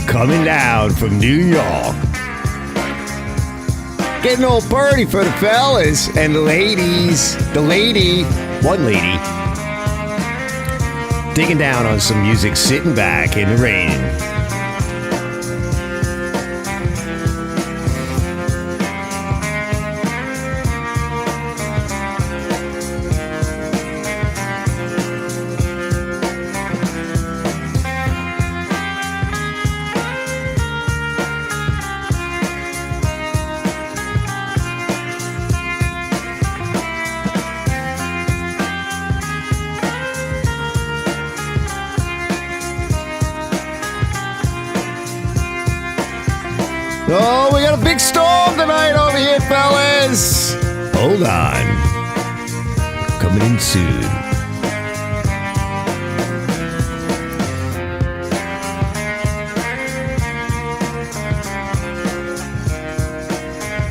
Coming down from New York. Getting all birdie for the fellas and the ladies. One lady. Digging down on some music, sitting back in the rain. Oh, we got a big storm tonight over here, fellas. Hold on. Coming in soon.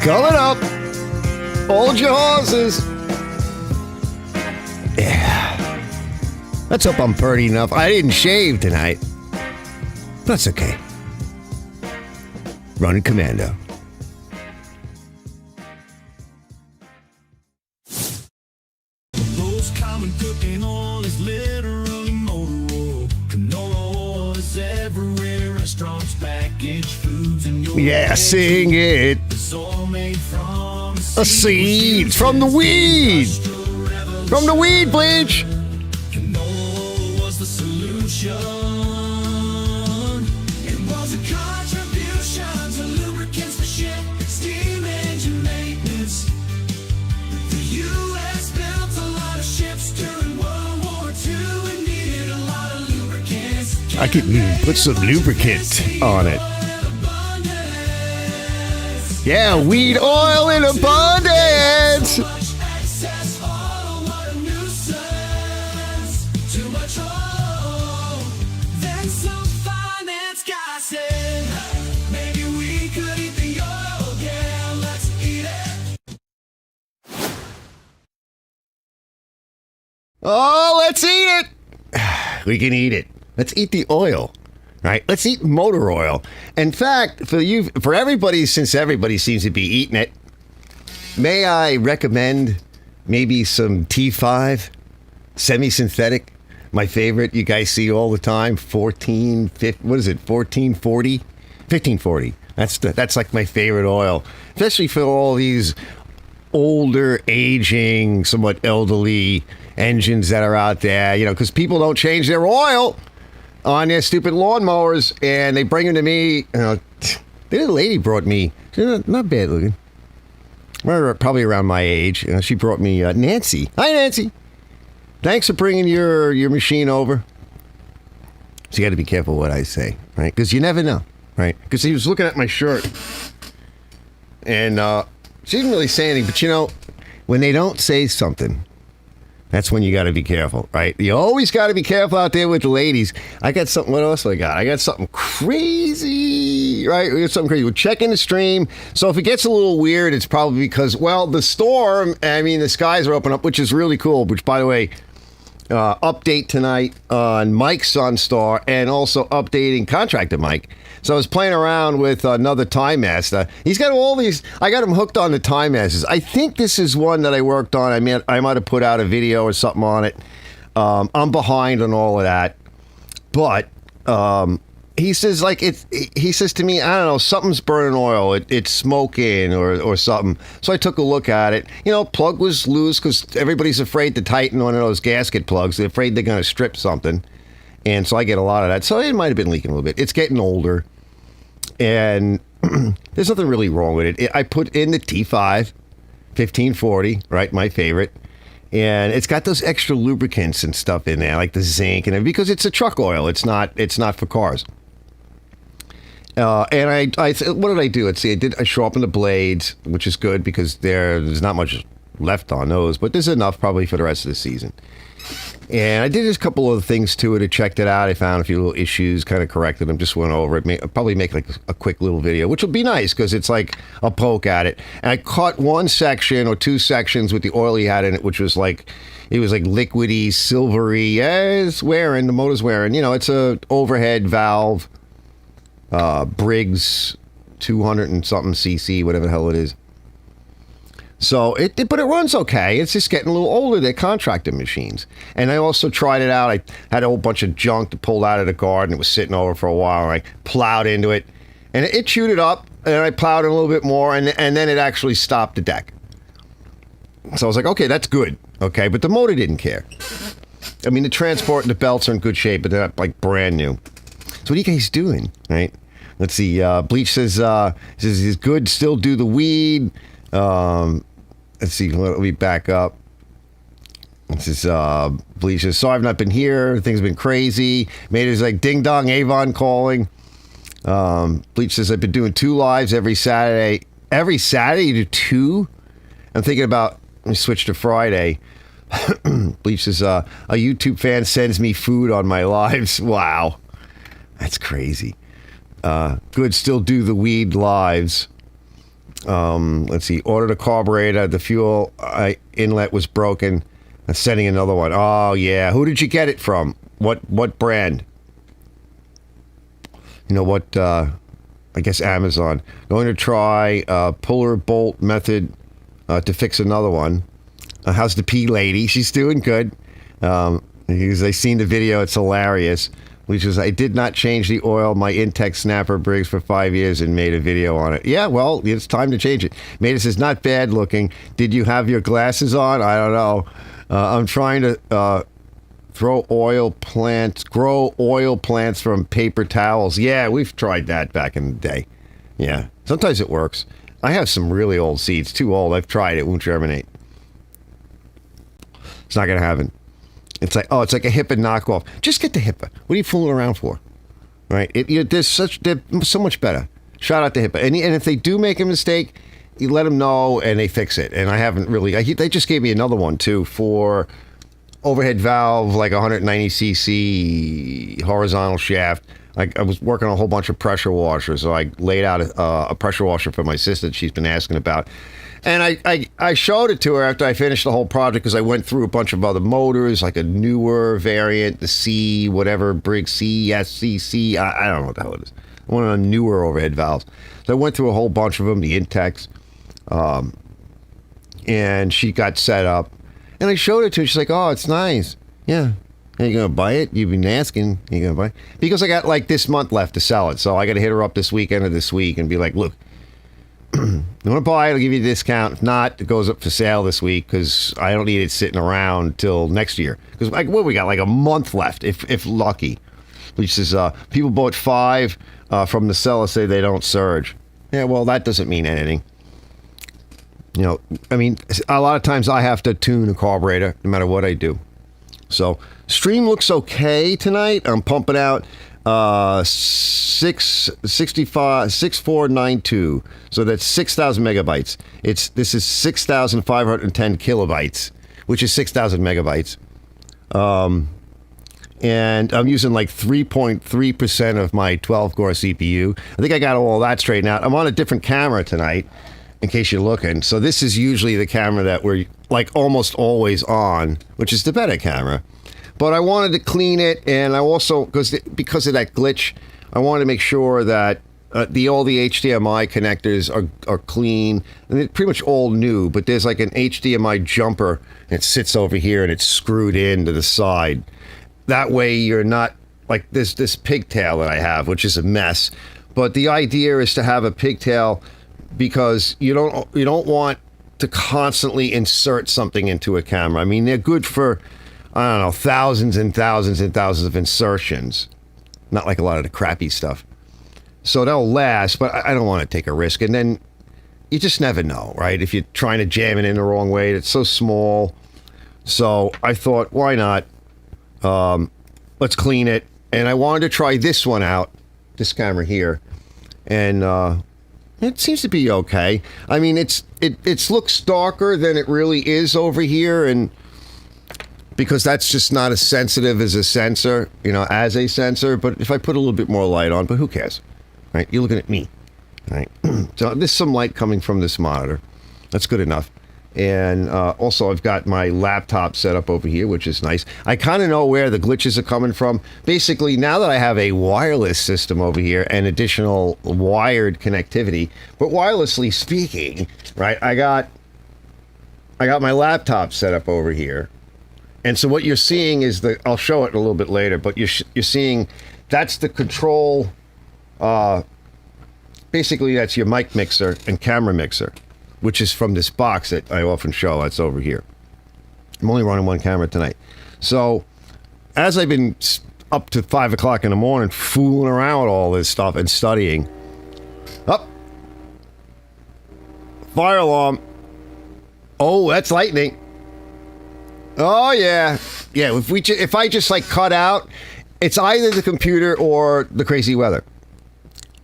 Coming up. Hold your horses. Yeah. Let's hope I'm purty enough. I didn't shave tonight. That's okay. Running commando. Most common cooking oil is literally motor oil. Canola oil is everywhere. Restaurants, packaged foods, and your sing it. It's all made from A seed from the weed. From the weed bleach. Canola was the solution. It was a contribution to lubricants for ship, steam engine maintenance. The U.S. built a lot of ships during World War II and needed a lot of lubricants. I could put some lubricant on it. Yeah, weed oil in abundance. Excess oil, what a nuisance. Too much oil. Then some finance guy said, maybe we could eat the oil again. Let's eat it. Oh, let's eat it. We can eat it. Let's eat the oil. Right? Let's eat motor oil. In fact, for everybody, since everybody seems to be eating it, may I recommend maybe some T5 semi-synthetic? My favorite, you guys see all the time, 1440? 1540. That's like my favorite oil, especially for all these older, aging, somewhat elderly engines that are out there, because people don't change their oil on their stupid lawnmowers, and they bring them to me. The lady brought me, she's not bad looking, probably around my age. She brought me Nancy. Hi, Nancy. Thanks for bringing your machine over. So you got to be careful what I say, right? Because you never know, right? Because he was looking at my shirt, and she didn't really say anything. But when they don't say something, that's when you got to be careful, right? You always got to be careful out there with the ladies. I got something. What else I got? I got something crazy, right? We got something crazy. We're checking the stream. So if it gets a little weird, it's probably because, the storm, the skies are open up, which is really cool. Which, by the way, update tonight on Mike's Sunstar, and also updating Contractor Mike. So I was playing around with another Time Master. He's got all these. I got him hooked on the Time Masters. I think this is one that I worked on. I might have put out a video or something on it. I'm behind on all of that, but he says he says to me, I don't know, something's burning oil. It's smoking or something. So I took a look at it. Plug was loose because everybody's afraid to tighten one of those gasket plugs. They're afraid they're going to strip something. And so I get a lot of that. So it might have been leaking a little bit. It's getting older. And there's nothing really wrong with it. I put in the T5 1540, right? My favorite. And it's got those extra lubricants and stuff in there, like the zinc, and because it's a truck oil. It's not for cars. And I what did I do? Let's see. I sharpened the blades, which is good because there's not much left on those, but there's enough probably for the rest of the season. And I did just a couple of things to it. I checked it out. I found a few little issues, kind of corrected them, just went over it. I'll probably make like a quick little video, which will be nice because it's like a poke at it. And I caught one section or two sections with the oil he had in it, which was like, it was like liquidy, silvery. Yeah, it's wearing, the motor's wearing. It's a overhead valve Briggs 200 and something cc, whatever the hell it is. So but it runs okay. It's just getting a little older. They're contracted machines. And I also tried it out. I had a whole bunch of junk to pull out of the garden. It was sitting over for a while. And I plowed into it, and it chewed it up. And I plowed it a little bit more, and then it actually stopped the deck. So I was like, okay, that's good. Okay, but the motor didn't care. I mean, the transport and the belts are in good shape, but they're not like brand new. So what are you guys doing, right? Let's see. Bleach says he's good. Still do the weed. Let's see. Let me back up. This is Bleach says, so I've not been here. Things have been crazy. Made it like ding dong Avon calling. Bleach says I've been doing 2 lives every Saturday. Every Saturday you do 2? I'm thinking about. Let me switch to Friday. Bleach says a YouTube fan sends me food on my lives. Wow, that's crazy. Good. Still do the weed lives. Let's see. Ordered a carburetor. The fuel inlet was broken. I'm sending another one. Oh yeah. Who did you get it from? What brand? You know what? I guess Amazon. Going to try puller bolt method to fix another one. How's the P lady? She's doing good. Because I seen the video. It's hilarious. Which is, I did not change the oil my Intech Snapper Briggs for 5 years and made a video on it. Yeah, well, it's time to change it. Made it says, not bad looking. Did you have your glasses on? I don't know. I'm trying to grow oil plants from paper towels. Yeah, we've tried that back in the day. Yeah, sometimes it works. I have some really old seeds. Too old. I've tried it. Won't germinate. It's not going to happen. It's like a Hipa knockoff. Just get the Hipa. What are you fooling around for? Right? They're so much better. Shout out to Hipa. And if they do make a mistake, you let them know and they fix it. And I haven't really. They just gave me another one too for overhead valve, like 190cc horizontal shaft. I was working on a whole bunch of pressure washers, so I laid out a pressure washer for my sister that she's been asking about. And I showed it to her after I finished the whole project because I went through a bunch of other motors, like a newer variant, the C, whatever, Briggs C, SCC, I don't know what the hell it is. One of the newer overhead valves. So I went through a whole bunch of them, the Intex, and she got set up. And I showed it to her. She's like, oh, it's nice. Yeah. Are you going to buy it? You've been asking. Are you going to buy it? Because I got like this month left to sell it. So I got to hit her up this weekend or this week and be like, look, you want to buy it, I'll give you a discount. If not, it goes up for sale this week because I don't need it sitting around till next year. Because we got like a month left, if lucky. Which says people bought 5 from the seller, say they don't surge. Yeah, well, that doesn't mean anything. You know, I mean, a lot of times I have to tune a carburetor no matter what I do. So stream looks okay tonight. I'm pumping out 6492, so that's 6,000 megabytes. This is 6,510 kilobytes, which is 6,000 megabytes. And I'm using like 3.3% of my 12-core CPU. I think I got all that straightened out. I'm on a different camera tonight, in case you're looking. So this is usually the camera that we're like almost always on, which is the better camera. But I wanted to clean it, and I also, because of that glitch, I wanted to make sure that all the HDMI connectors are clean. And they're pretty much all new, but there's like an HDMI jumper, and it sits over here, and it's screwed in to the side. That way you're not, like this pigtail that I have, which is a mess. But the idea is to have a pigtail because you don't want to constantly insert something into a camera. I mean, they're good for, I don't know, thousands and thousands and thousands of insertions. Not like a lot of the crappy stuff. So they'll last, but I don't want to take a risk. And then you just never know, right? If you're trying to jam it in the wrong way, it's so small. So I thought, why not? Let's clean it. And I wanted to try this one out, this camera here. And it seems to be okay. I mean, it looks darker than it really is over here, and because that's just not as sensitive as a sensor, as a sensor. But if I put a little bit more light on, but who cares, right? You're looking at me, right? So there's some light coming from this monitor. That's good enough. And also, I've got my laptop set up over here, which is nice. I kind of know where the glitches are coming from. Basically, now that I have a wireless system over here and additional wired connectivity, but wirelessly speaking, right, I got my laptop set up over here. And so what you're seeing is I'll show it a little bit later, but you're seeing that's the control. Basically, that's your mic mixer and camera mixer, which is from this box that I often show. That's over here. I'm only running one camera tonight. So as I've been up to 5 o'clock in the morning fooling around with all this stuff and studying, fire alarm. Oh, that's lightning. Oh, yeah. Yeah, if I just like cut out, it's either the computer or the crazy weather.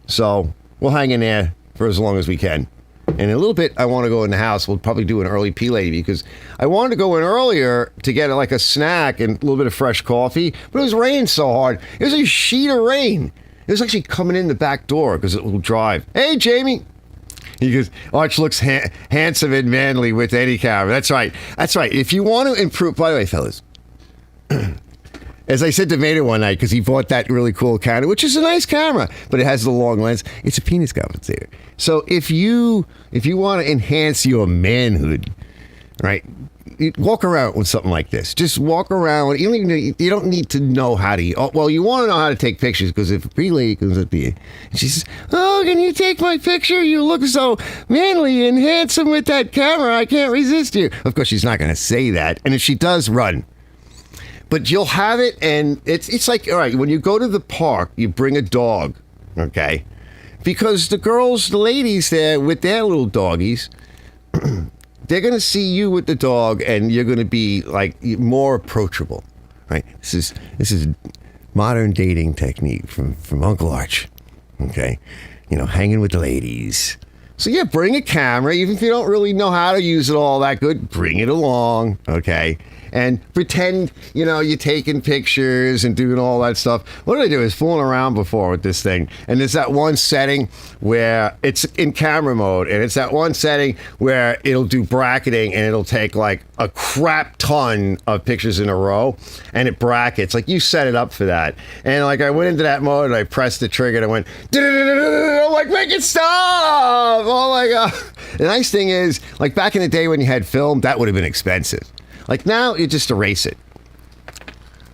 So we'll hang in there for as long as we can. And in a little bit, I want to go in the house. We'll probably do an early P-Lady because I wanted to go in earlier to get like a snack and a little bit of fresh coffee. But it was raining so hard. It was a sheet of rain. It was actually coming in the back door because it will drive. Hey, Jamie. He goes, Arch looks handsome and manly with any camera. That's right. That's right. If you want to improve, by the way, fellas, as I said to Mater one night, because he bought that really cool camera, which is a nice camera, but it has the long lens. It's a penis compensator. So if you want to enhance your manhood, right, walk around with something like this. Just walk around. You don't need to know how to. Oh, well, you want to know how to take pictures because if a pretty lady comes up to you and she says, "Oh, can you take my picture? You look so manly and handsome with that camera. I can't resist you." Of course, she's not going to say that, and if she does, run. But you'll have it, and it's like, all right, when you go to the park, you bring a dog, okay? Because the ladies there with their little doggies, they're going to see you with the dog, and you're going to be like more approachable, right? This is modern dating technique from Uncle Arch, okay? You know, hanging with the ladies. So yeah, bring a camera, even if you don't really know how to use it all that good, bring it along, okay? And pretend, you're taking pictures and doing all that stuff. What did I do? I was fooling around before with this thing. And there's that one setting where it's in camera mode. And it's that one setting where it'll do bracketing and it'll take like a crap ton of pictures in a row. And it brackets. Like you set it up for that. And like I went into that mode and I pressed the trigger and I went, I'm like, make it stop! Oh my God. The nice thing is, like back in the day when you had film, that would have been expensive. Like now, you just erase it.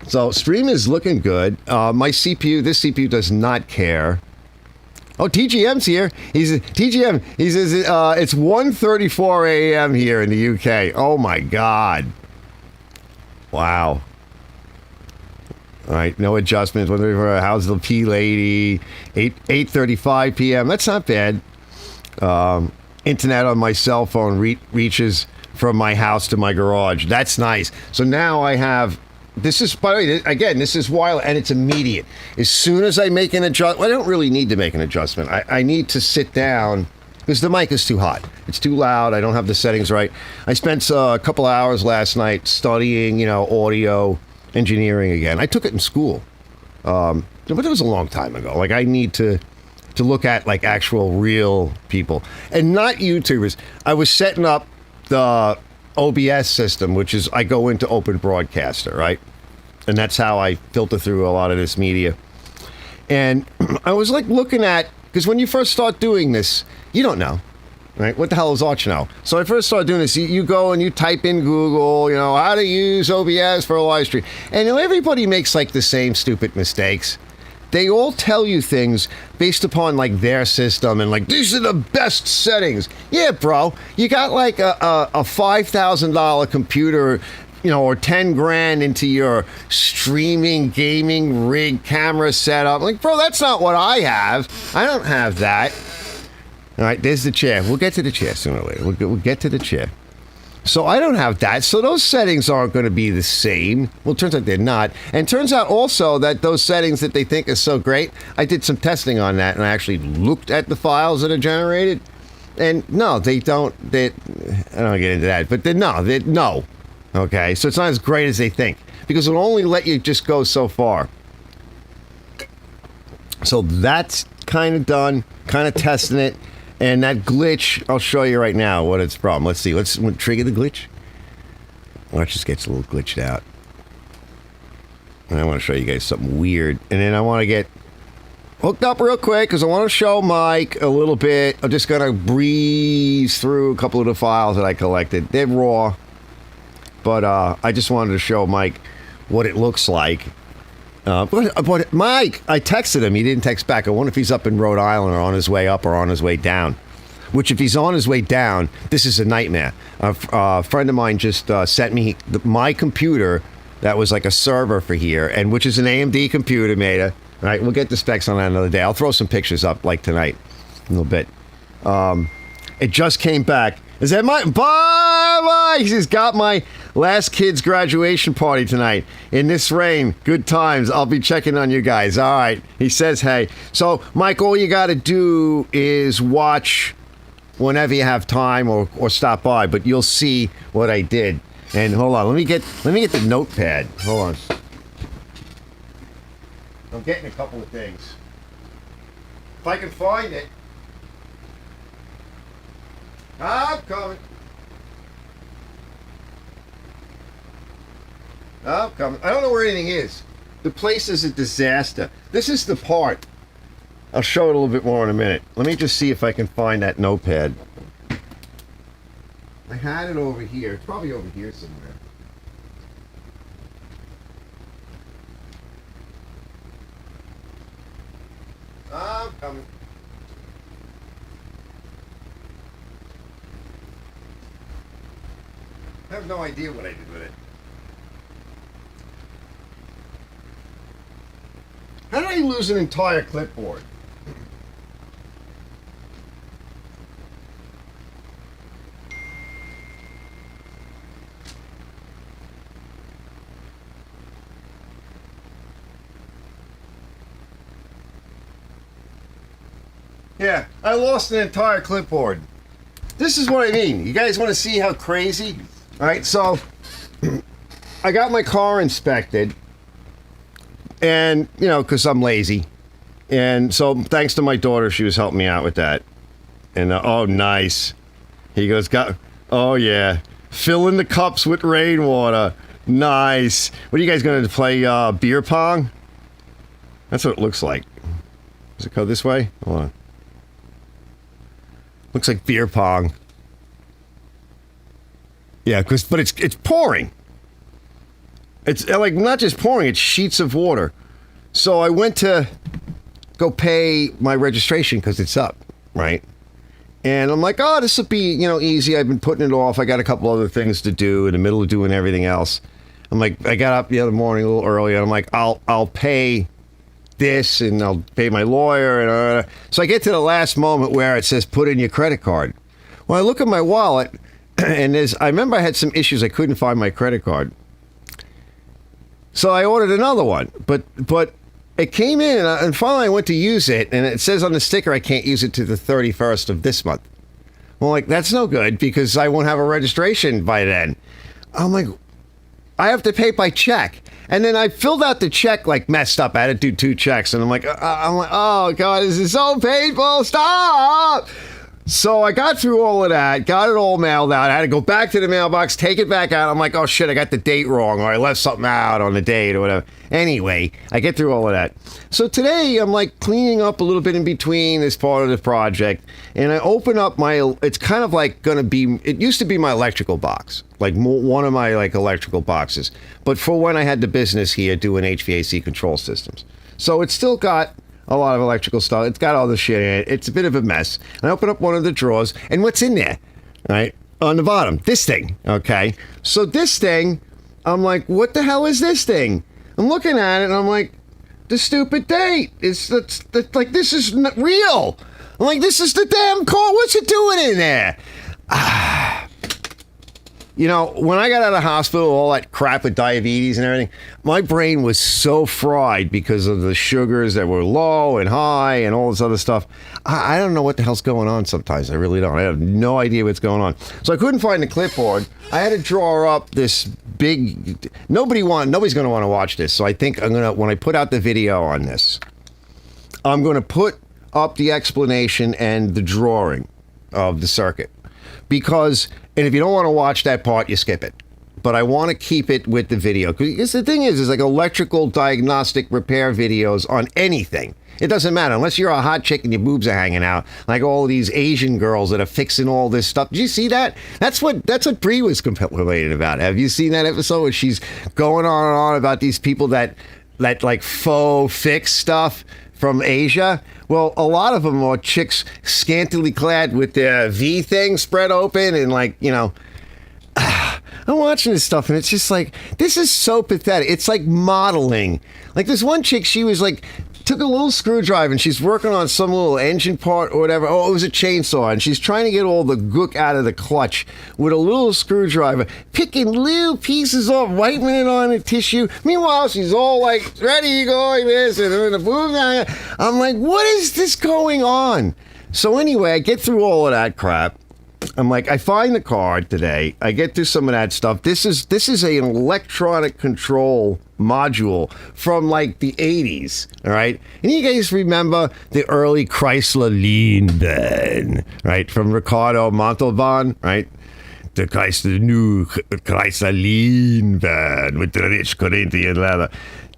So stream is looking good. My CPU, this CPU does not care. Oh, TGM's here. TGM. He says it's 1:34 a.m. here in the UK. Oh my God. Wow. All right, no adjustments. How's the P lady? 8:35 p.m. That's not bad. Internet on my cell phone reaches from my house to my garage. That's nice. So now I have, this is, by the way, again, this is wireless and it's immediate. As soon as I make an adjustment, I don't really need to make an adjustment. I need to sit down because the mic is too hot. It's too loud. I don't have the settings right. I spent a couple hours last night studying, audio engineering again. I took it in school. But it was a long time ago. Like I need to look at like actual real people and not YouTubers. I was setting up the OBS system, which is I go into Open Broadcaster, right? And that's how I filter through a lot of this media. And I was like looking at, because when you first start doing this, you don't know, right? What the hell is Arch know? So I first started doing this, you go and you type in Google, how to use OBS for a live stream. And everybody makes like the same stupid mistakes. They all tell you things based upon like their system and like these are the best settings. Yeah, bro, you got like a $5,000 computer, or 10 grand into your streaming gaming rig camera setup. Like, bro, that's not what I have. I don't have that. All right, there's the chair. We'll get to the chair sooner or later. We'll get to the chair. So I don't have that. So those settings aren't going to be the same. Well, it turns out they're not. And it turns out also that those settings that they think are so great, I did some testing on that and I actually looked at the files that are generated. And no, they don't. I don't want to get into that. But no. Okay, so it's not as great as they think. Because it'll only let you just go so far. So that's kind of done. Kind of testing it. And that glitch, I'll show you right now what it's from. Let's see. Let's trigger the glitch. Watch, this gets a little glitched out. And I want to show you guys something weird. And then I want to get hooked up real quick because I want to show Mike a little bit. I'm just going to breeze through a couple of the files that I collected. They're raw. But I just wanted to show Mike what it looks like. But Mike, I texted him. He didn't text back. I wonder if he's up in Rhode Island or on his way up or on his way down. Which, if he's on his way down, this is a nightmare. A friend of mine just sent me my computer that was like a server for here, and which is an AMD computer, made it. All right, we'll get the specs on that another day. I'll throw some pictures up like tonight, a little bit. It just came back. Is that my... Bye! He's got my last kid's graduation party tonight. In this rain, good times. I'll be checking on you guys. All right. He says, hey. So, Mike, all you got to do is watch whenever you have time or stop by. But you'll see what I did. And hold on. Let me get the notepad. Hold on. I'm getting a couple of things. If I can find it. I'm coming. I'm coming. I don't know where anything is. The place is a disaster. This is the part. I'll show it a little bit more in a minute. Let me just see if I can find that notepad. I had it over here. It's probably over here somewhere. I'm coming. I have no idea what I did with it. How did I lose an entire clipboard? Yeah, I lost an entire clipboard. This is what I mean. You guys want to see how crazy? All right, so I got my car inspected, and, you know, because I'm lazy. And so thanks to my daughter, she was helping me out with that. And, oh, nice. He goes, oh, yeah. Filling the cups with rainwater. Nice. What are you guys going to play, beer pong? That's what it looks like. Does it go this way? Hold on. Looks like beer pong. Yeah, but it's pouring. It's like not just pouring, it's sheets of water. So I went to go pay my registration because it's up, right? And I'm like, oh, this will be, you know, easy. I've been putting it off. I got a couple other things to do in the middle of doing everything else. I'm like, I got up the other morning a little early, and I'm like, I'll pay this, and I'll pay my lawyer, and so I get to the last moment where it says put in your credit card. Well, I look at my wallet, and I remember I had some issues. I couldn't find my credit card, so I ordered another one. But it came in, and finally I went to use it, and it says on the sticker I can't use it to the 31st of this month. Well, like, that's no good because I won't have a registration by then. I'm like, I have to pay by check. And then I filled out the check like messed up. I had to do 2 checks, and I'm like, oh God, this is so painful. Stop. So I got through all of that, got it all mailed out. I had to go back to the mailbox, take it back out. I'm like, oh shit, I got the date wrong, or I left something out on the date or whatever. Anyway, I get through all of that. So today I'm like cleaning up a little bit in between this part of the project, and I open up it's kind of like gonna be, it used to be my electrical box, like one of my like electrical boxes, but for when I had the business here doing HVAC control systems. So it's still got a lot of electrical stuff. It's got all the shit in it. It's a bit of a mess. And I open up one of the drawers, and what's in there? Right? On the bottom, this thing. Okay. So this thing, I'm like, what the hell is this thing? I'm looking at it, and I'm like, the stupid date. It's like, this is not real. I'm like, this is the damn car. What's it doing in there? You know, when I got out of hospital, all that crap with diabetes and everything, my brain was so fried because of the sugars that were low and high and all this other stuff. I don't know what the hell's going on sometimes. I really don't. I have no idea what's going on. So I couldn't find the clipboard. I had to draw up this big... Nobody's going to want to watch this. So I think when I put out the video on this, I'm going to put up the explanation and the drawing of the circuit. Because, and if you don't want to watch that part, you skip it. But I want to keep it with the video. Because the thing is like electrical diagnostic repair videos on anything. It doesn't matter unless you're a hot chick and your boobs are hanging out, like all these Asian girls that are fixing all this stuff. Did you see that? That's what Bree was complaining about. Have you seen that episode where she's going on and on about these people that like faux fix stuff from Asia? Well, a lot of them are chicks scantily clad with their V thing spread open and like, you know. I'm watching this stuff and it's just like, this is so pathetic. It's like modeling. Like this one chick, she was like, took a little screwdriver and she's working on some little engine part or whatever. Oh, it was a chainsaw and she's trying to get all the gook out of the clutch with a little screwdriver, picking little pieces off, wiping it on the tissue. Meanwhile, she's all like, ready, you go like this, and then the boom. I'm like, what is this going on? So anyway, I get through all of that crap. I'm like, I find the card today. I get through some of that stuff. This is an electronic control module from like the 80s, all right? And you guys remember the early Chrysler Lindbergh, right? From Ricardo Montalban, right? The new Chrysler Lindbergh with the rich Corinthian leather.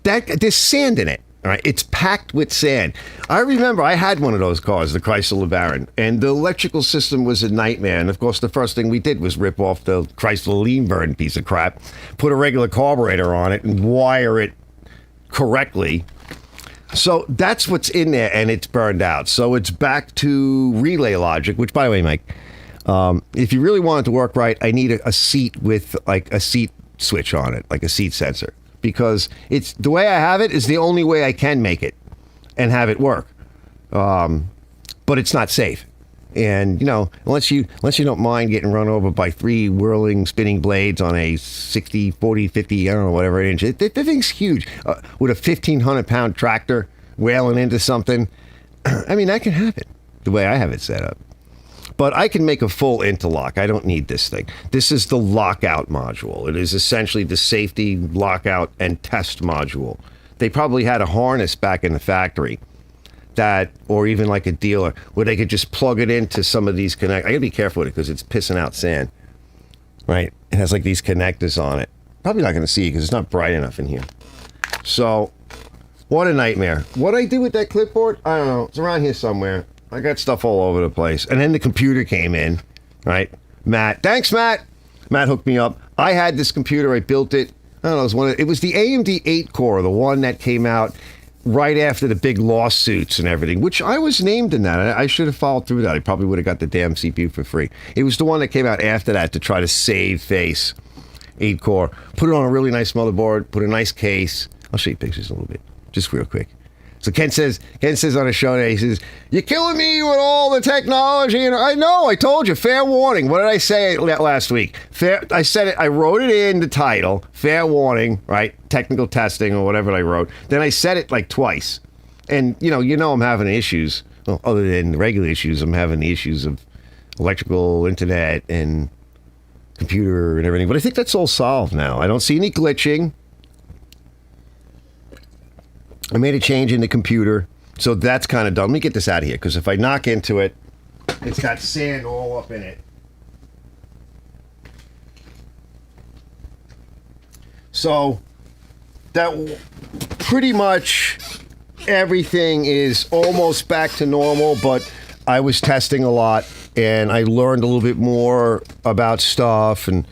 There's sand in it. All right, it's packed with sand. I remember I had one of those cars, the Chrysler LeBaron, and the electrical system was a nightmare. And of course, the first thing we did was rip off the Chrysler Lindbergh piece of crap, put a regular carburetor on it, and wire it correctly. So that's what's in there, and it's burned out. So it's back to relay logic, which, by the way, Mike, if you really want it to work right, I need a seat with like a seat switch on it, like a seat sensor. Because it's the way I have it is the only way I can make it and have it work. But it's not safe. And, you know, unless you don't mind getting run over by 3 whirling, spinning blades on a 60, 40, 50, I don't know, whatever inch. The thing's huge. With a 1,500-pound tractor wailing into something. I mean, that can happen the way I have it set up. But I can make a full interlock. I don't need this thing. This is the lockout module. It is essentially the safety lockout and test module. They probably had a harness back in the factory that, or even like a dealer, where they could just plug it into some of these connect. I gotta be careful with it because it's pissing out sand, right? It has like these connectors on it. Probably not gonna see it because it's not bright enough in here. So, what a nightmare. What I did with that clipboard, I don't know. It's around here somewhere. I got stuff all over the place. And then the computer came in, right? Matt. Thanks, Matt. Matt hooked me up. I had this computer. I built it. I don't know. It was the AMD 8-core, the one that came out right after the big lawsuits and everything, which I was named in that. I should have followed through that. I probably would have got the damn CPU for free. It was the one that came out after that to try to save face. 8-core. Put it on a really nice motherboard. Put a nice case. I'll show you pictures a little bit. Just real quick. So Ken says on a show today, he says, you're killing me with all the technology. And I know, I told you, fair warning. What did I say last week? I said it, I wrote it in the title, fair warning, right? Technical testing or whatever I wrote. Then I said it like twice. And, you know I'm having issues. Well, other than regular issues, I'm having the issues of electrical, internet, and computer and everything. But I think that's all solved now. I don't see any glitching. I made a change in the computer, so that's kind of done. Let me get this out of here, because if I knock into it, it's got sand all up in it. So, that pretty much everything is almost back to normal, but I was testing a lot, and I learned a little bit more about stuff, and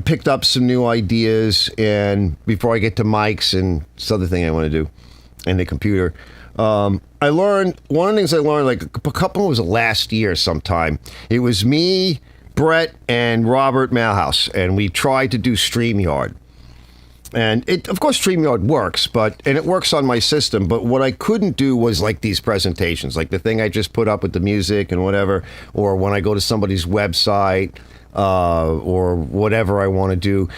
picked up some new ideas, and before I get to mics and this other thing I want to do, and the computer. I learned, one of the things I learned, like a couple, was last year sometime. It was me, Brett, and Robert Malhouse, and we tried to do StreamYard. And it, of course, StreamYard works, and it works on my system, but what I couldn't do was like these presentations, like the thing I just put up with the music and whatever, or when I go to somebody's website, or whatever I want to do.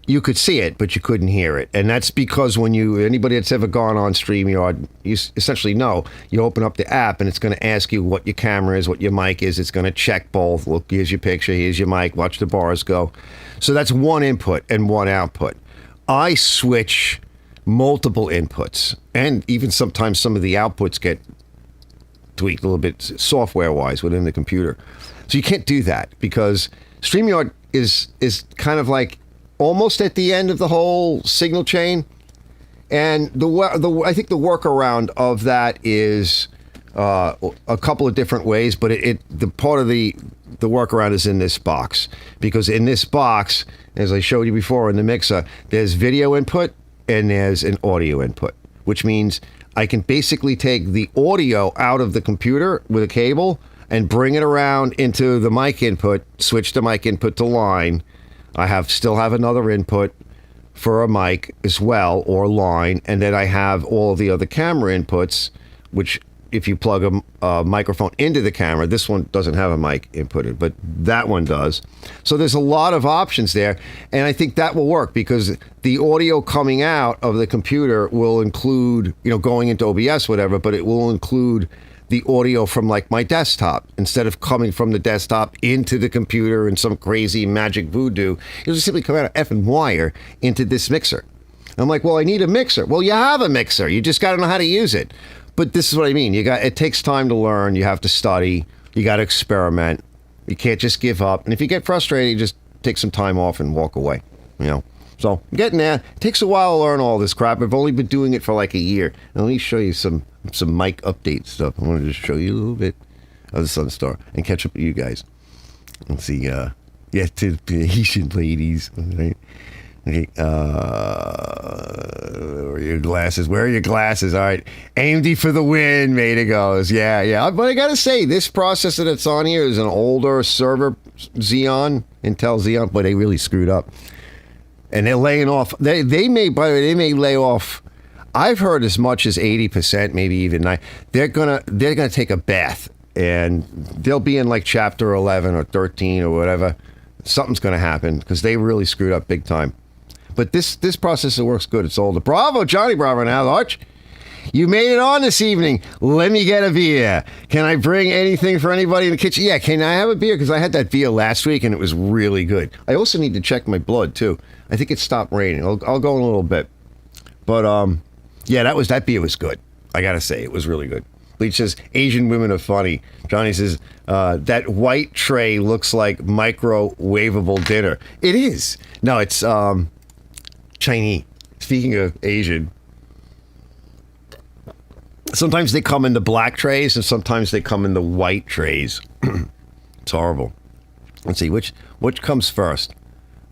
You could see it, but you couldn't hear it. And that's because when anybody that's ever gone on StreamYard, you essentially know, you open up the app and it's going to ask you what your camera is, what your mic is. It's going to check both. Look, here's your picture, here's your mic, watch the bars go. So that's one input and one output. I switch multiple inputs, and even sometimes some of the outputs get tweaked a little bit software-wise within the computer. So you can't do that because StreamYard is kind of like almost at the end of the whole signal chain. And I think the workaround of that is a couple of different ways, but the part of the workaround is in this box, because in this box, as I showed you before in the mixer, there's video input and there's an audio input, which means I can basically take the audio out of the computer with a cable and bring it around into the mic input, switch the mic input to line. I still have another input for a mic as well, or line, and then I have all the other camera inputs, which if you plug a microphone into the camera, this one doesn't have a mic inputted, but that one does. So there's a lot of options there, and I think that will work because the audio coming out of the computer will include, going into OBS, whatever, but it will include the audio from like my desktop. Instead of coming from the desktop into the computer in some crazy magic voodoo, it'll just simply come out of effing wire into this mixer. I'm like, well, I need a mixer. Well, you have a mixer. You just got to know how to use it. But this is what I mean. It takes time to learn. You have to study. You got to experiment. You can't just give up. And if you get frustrated, you just take some time off and walk away. So I'm getting there. It takes a while to learn all this crap. I've only been doing it for like a year. And let me show you some mic update stuff. I wanted to show you a little bit of the Sunstar and catch up with you guys. Let's see. To the Asian ladies. Right? Okay, where are your glasses? Where are your glasses? All right. AMD for the win, mate. It goes. Yeah. But I got to say, this processor that's on here is an older server Xeon, Intel Xeon, but they really screwed up. And they're laying off. They may lay off. I've heard as much as 80%, maybe even 9%. They're gonna take a bath, and they'll be in like chapter 11 or 13 or whatever. Something's gonna happen because they really screwed up big time. But this processor works good. It's older. Bravo, Johnny Bravo now, Arch. You made it on this evening. Let me get a beer. Can I bring anything for anybody in the kitchen? Yeah, can I have a beer? Because I had that beer last week and it was really good. I also need to check my blood too. I think it stopped raining. I'll go in a little bit. But that beer was good. I gotta say, it was really good. Bleach says, Asian women are funny. Johnny says, that white tray looks like microwavable dinner. It is. No, it's Chinese. Speaking of Asian, sometimes they come in the black trays and sometimes they come in the white trays. It's horrible. Let's see, which comes first?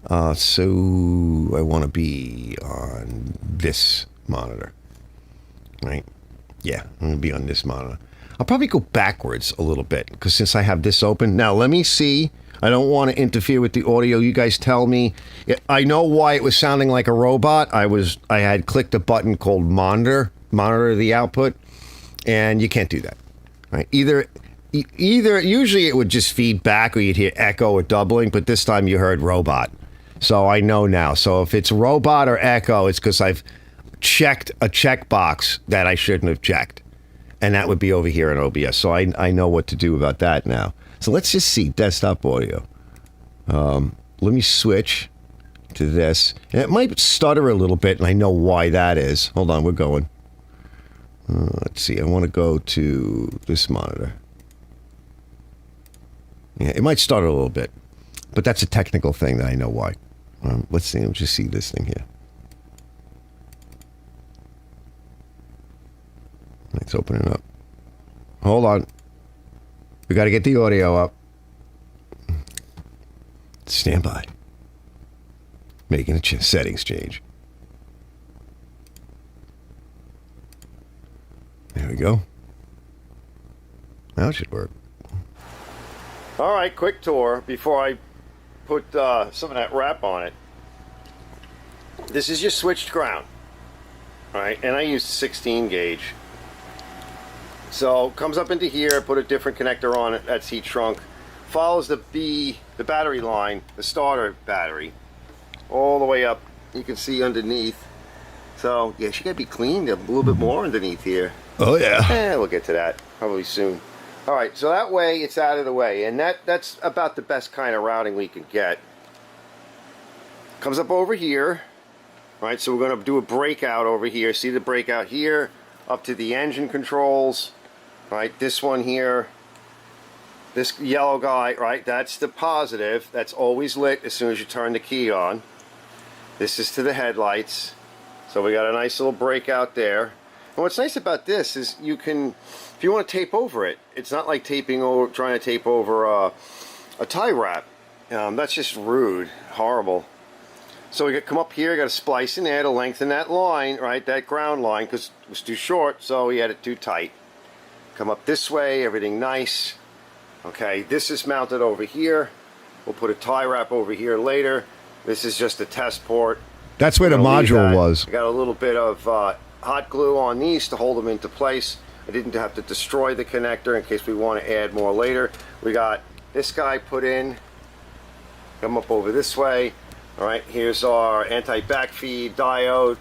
So I want to be on this monitor, right? Yeah, I'm going to be on this monitor. I'll probably go backwards a little bit because since I have this open. Now, let me see. I don't want to interfere with the audio. You guys tell me. I know why it was sounding like a robot. I had clicked a button called monitor the output, and you can't do that. Right? Either usually it would just feed back or you'd hear echo or doubling, but this time you heard robot. So I know now. So if it's robot or echo, it's because I've checked a checkbox that I shouldn't have checked. And that would be over here in OBS. So I know what to do about that now. So let's just see desktop audio. Let me switch to this. And it might stutter a little bit, and I know why that is. Hold on, we're going. Let's see. I want to go to this monitor. Yeah, it might stutter a little bit, but that's a technical thing that I know why. Let's see. Let's just see this thing here. Let's open it up. Hold on. We got to get the audio up. Stand by. Making a settings change. There we go. Now it should work. All right, quick tour before I put some of that wrap on it. This is your switched ground. All right, and I used 16 gauge. So comes up into here, put a different connector on it, that's heat shrunk. Follows the battery line, the starter battery, all the way up. You can see underneath. So yeah, she gotta be cleaned a little bit more underneath here. Oh yeah. We'll get to that probably soon. All right, so that way it's out of the way, and that's about the best kind of routing we can get. Comes up over here, right? So we're gonna do a breakout over here. See the breakout here, up to the engine controls. right? This one here, this yellow guy, right? That's the positive. That's always lit as soon as you turn the key on. This is to the headlights. So we got a nice little breakout there. And what's nice about this is you can, if you want to tape over it, it's not like taping over, trying to tape over a tie wrap. That's just rude, horrible. So we got come up here, got a splice in there to lengthen that line, right? That ground line, because it was too short, so we had it too tight. Come up this way, everything nice. Okay, this is mounted over here. We'll put a tie wrap over here later. This is just a test port. That's where the module was. I got a little bit of hot glue on these to hold them into place. I didn't have to destroy the connector in case we want to add more later. We got this guy put in. Come up over this way. All right, here's our anti-backfeed diode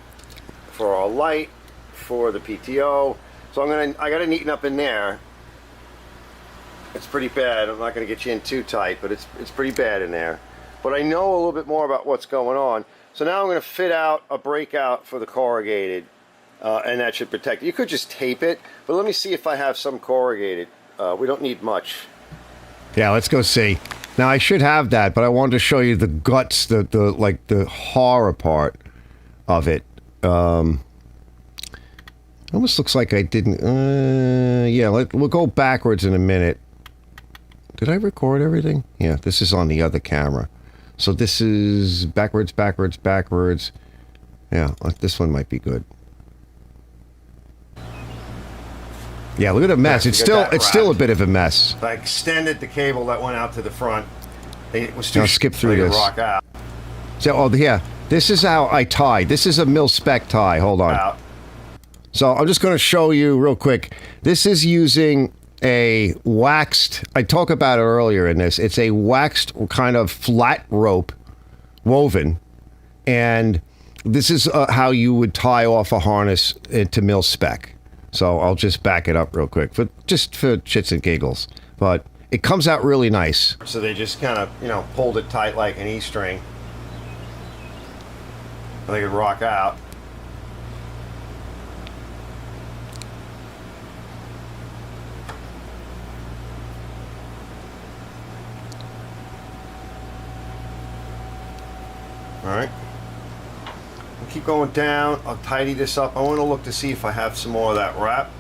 for our light for the PTO. So I gotta neaten up in there. It's pretty bad. I'm not gonna get you in too tight, but it's pretty bad in there. But I know a little bit more about what's going on. So now I'm gonna fit out a breakout for the corrugated, and that should protect it. You could just tape it, but let me see if I have some corrugated. We don't need much. Yeah, let's go see. Now I should have that, but I wanted to show you the guts, the horror part of it. Almost looks like I didn't. Yeah, we'll go backwards in a minute. Did I record everything? Yeah, this is on the other camera. So this is backwards, backwards, backwards. Yeah, this one might be good. Yeah, look at the mess. It's still a bit of a mess. I extended the cable that went out to the front. It was too Now skip through to this. rock out. So, oh yeah, this is how I tie. This is a mil-spec tie. Hold on. Out. So I'm just going to show you real quick. This is using a waxed, I talked about it earlier in this. It's a waxed kind of flat rope woven. And this is how you would tie off a harness into mil-spec. So I'll just back it up real quick, just for shits and giggles. But it comes out really nice. So they just kind of, pulled it tight like an E-string. They could rock out. All right. We'll keep going down. I'll tidy this up. I want to look to see if I have some more of that wrap.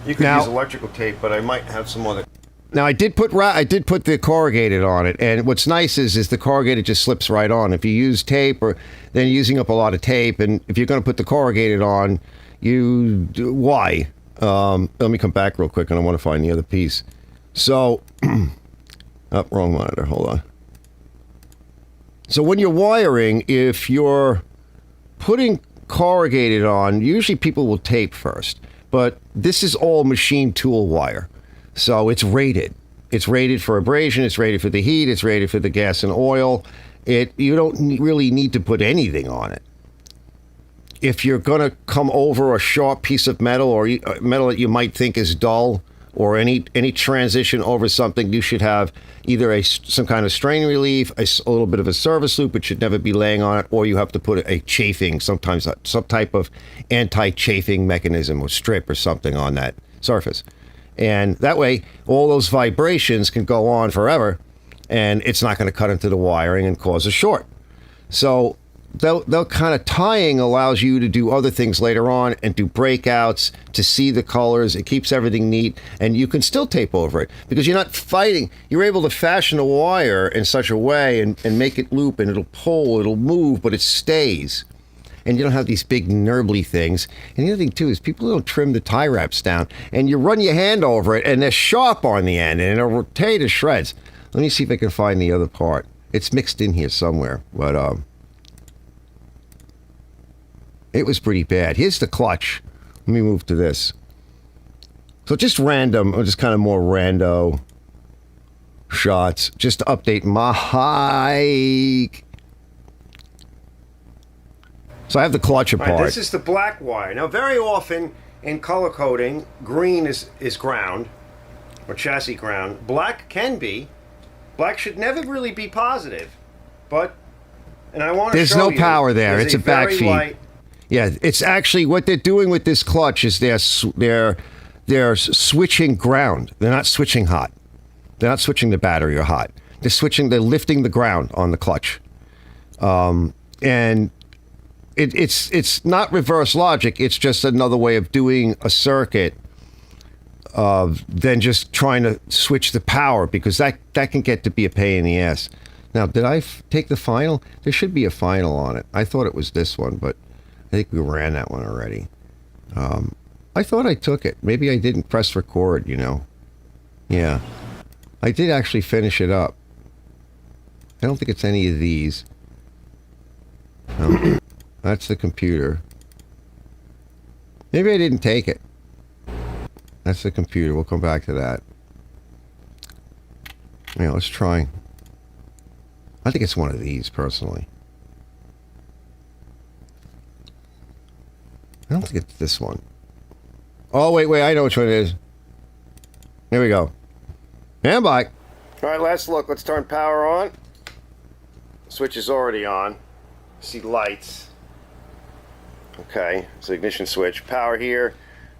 You could use electrical tape, but I might have some more. Now I did put the corrugated on it, and what's nice is the corrugated just slips right on. If you use tape, or then you're using up a lot of tape, and if you're going to put the corrugated on, why? Let me come back real quick, and I want to find the other piece. So, wrong monitor. Hold on. So when you're wiring, if you're putting corrugated on, usually people will tape first, but this is all machine tool wire. So it's rated. It's rated for abrasion, it's rated for the heat, it's rated for the gas and oil. You don't really need to put anything on it. If you're going to come over a sharp piece of metal or metal that you might think is dull, or any transition over something, you should have either some kind of strain relief, a little bit of a service loop, which should never be laying on it, or you have to put a chafing, sometimes some type of anti-chafing mechanism or strip or something on that surface. And that way, all those vibrations can go on forever, and it's not going to cut into the wiring and cause a short. So they'll kind of tying allows you to do other things later on and do breakouts to see the colors. It keeps everything neat, and you can still tape over it because you're not fighting. You're able to fashion a wire in such a way and make it loop, and it'll pull, it'll move, but it stays. And you don't have these big knurly things. And the other thing too is people don't trim the tie wraps down, and you run your hand over it, and they're sharp on the end, and it'll tear to shreds. Let me see if I can find the other part. It's mixed in here somewhere, but it was pretty bad. Here's the clutch. Let me move to this. So just random, or just kind of more rando shots, just to update my hike. So I have the clutch apart. Right, this is the black wire. Now, very often in color coding, green is ground, or chassis ground. Black can be. Black should never really be positive. But, and I want to show you. There's no power there. It's a backfeed. Light. Yeah, it's actually what they're doing with this clutch is they're they're switching ground. They're not switching hot. They're not switching the battery or hot. They're lifting the ground on the clutch. And it's not reverse logic. It's just another way of doing a circuit than just trying to switch the power, because that can get to be a pain in the ass. Now, did I take the final? There should be a final on it. I thought it was this one, but I think we ran that one already. I thought I took it. Maybe I didn't press record, you know. Yeah. I did actually finish it up. I don't think it's any of these. No. That's the computer. Maybe I didn't take it. That's the computer. We'll come back to that. Yeah, let's try. I think it's one of these, personally. I don't think it's this one. Oh, wait, I know which one it is. Here we go. And bye. All right, let's look. Let's turn power on. Switch is already on. See lights. Okay, it's the ignition switch. Power here.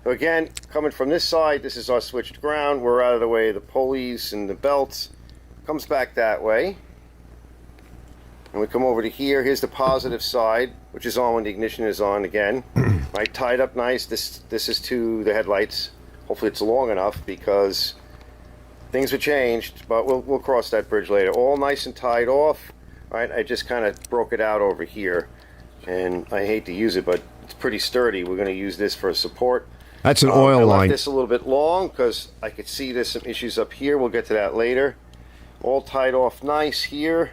So again, coming from this side, this is our switched ground. We're out of the way of the pulleys and the belts. Comes back that way. And we come over to here. Here's the positive side, which is on when the ignition is on again. Right, tied up nice. This is to the headlights. Hopefully it's long enough, because things have changed, but we'll cross that bridge later. All nice and tied off. All right, I just kind of broke it out over here, and I hate to use it, but it's pretty sturdy. We're going to use this for support. That's an oil I line. left this a little bit long because I could see there's some issues up here. We'll get to that later. All tied off nice here.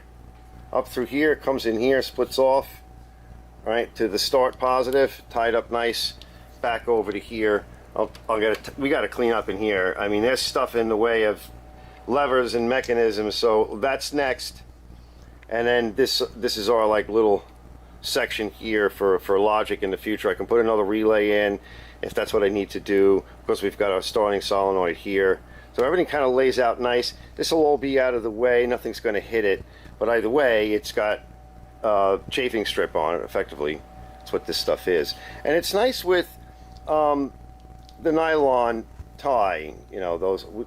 Up through here, it comes in here, splits off. All right, to the start positive, tied up nice. Back over to here. We got to clean up in here. I mean, there's stuff in the way of levers and mechanisms, so that's next. And then this is our like little section here for logic in the future. I can put another relay in if that's what I need to do, because we've got our starting solenoid here. So everything kind of lays out nice. This will all be out of the way. Nothing's going to hit it. But either way, it's got chafing strip on it, effectively. That's what this stuff is. And it's nice with the nylon tie. You know,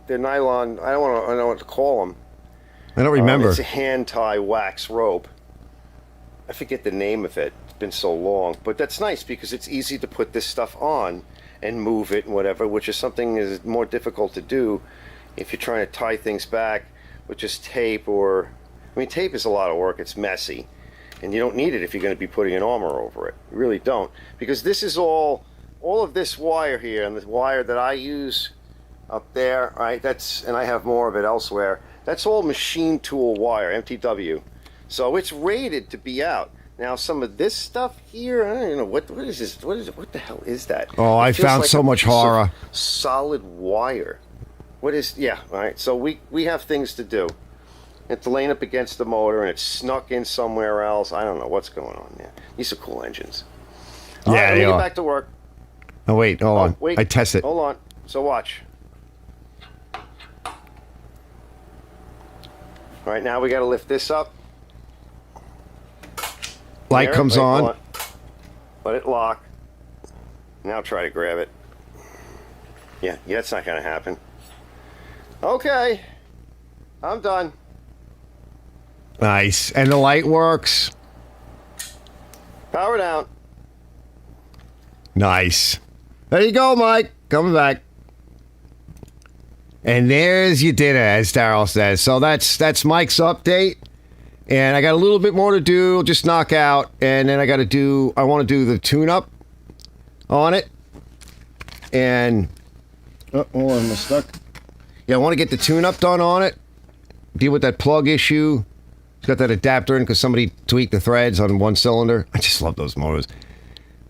the nylon, I don't know what to call them. I don't remember. It's a hand tie wax rope. I forget the name of it. It's been so long. But that's nice because it's easy to put this stuff on and move it and whatever, which is something is more difficult to do if you're trying to tie things back with just tape or... I mean, tape is a lot of work. It's messy. And you don't need it if you're going to be putting an armor over it. You really don't. Because this is all of this wire here, and the wire that I use up there, right, and I have more of it elsewhere, that's all machine tool wire, MTW. So it's rated to be out. Now, some of this stuff here, I don't even know, what is this? What the hell is that? Oh, I found like so much horror. Solid wire. Yeah, all right. So we have things to do. It's laying up against the motor, and it's snuck in somewhere else. I don't know what's going on there. These are cool engines. All right, let me get back to work. Oh, wait, hold on. Wait, I test it. Hold on. So watch. All right, now we got to lift this up. Light There, comes wait, on. hold Let it lock. Now try to grab it. Yeah, that's not going to happen. Okay. I'm done. Nice. And the light works. Power down. Nice. There you go, Mike. Coming back. And there's your dinner, as Daryl says. So that's Mike's update. And I got a little bit more to do, just knock out. And then I want to do the tune-up on it. And, oh, hold on, I'm stuck. Yeah, I want to get the tune-up done on it. Deal with that plug issue. It's got that adapter in because somebody tweaked the threads on one cylinder. I just love those motors.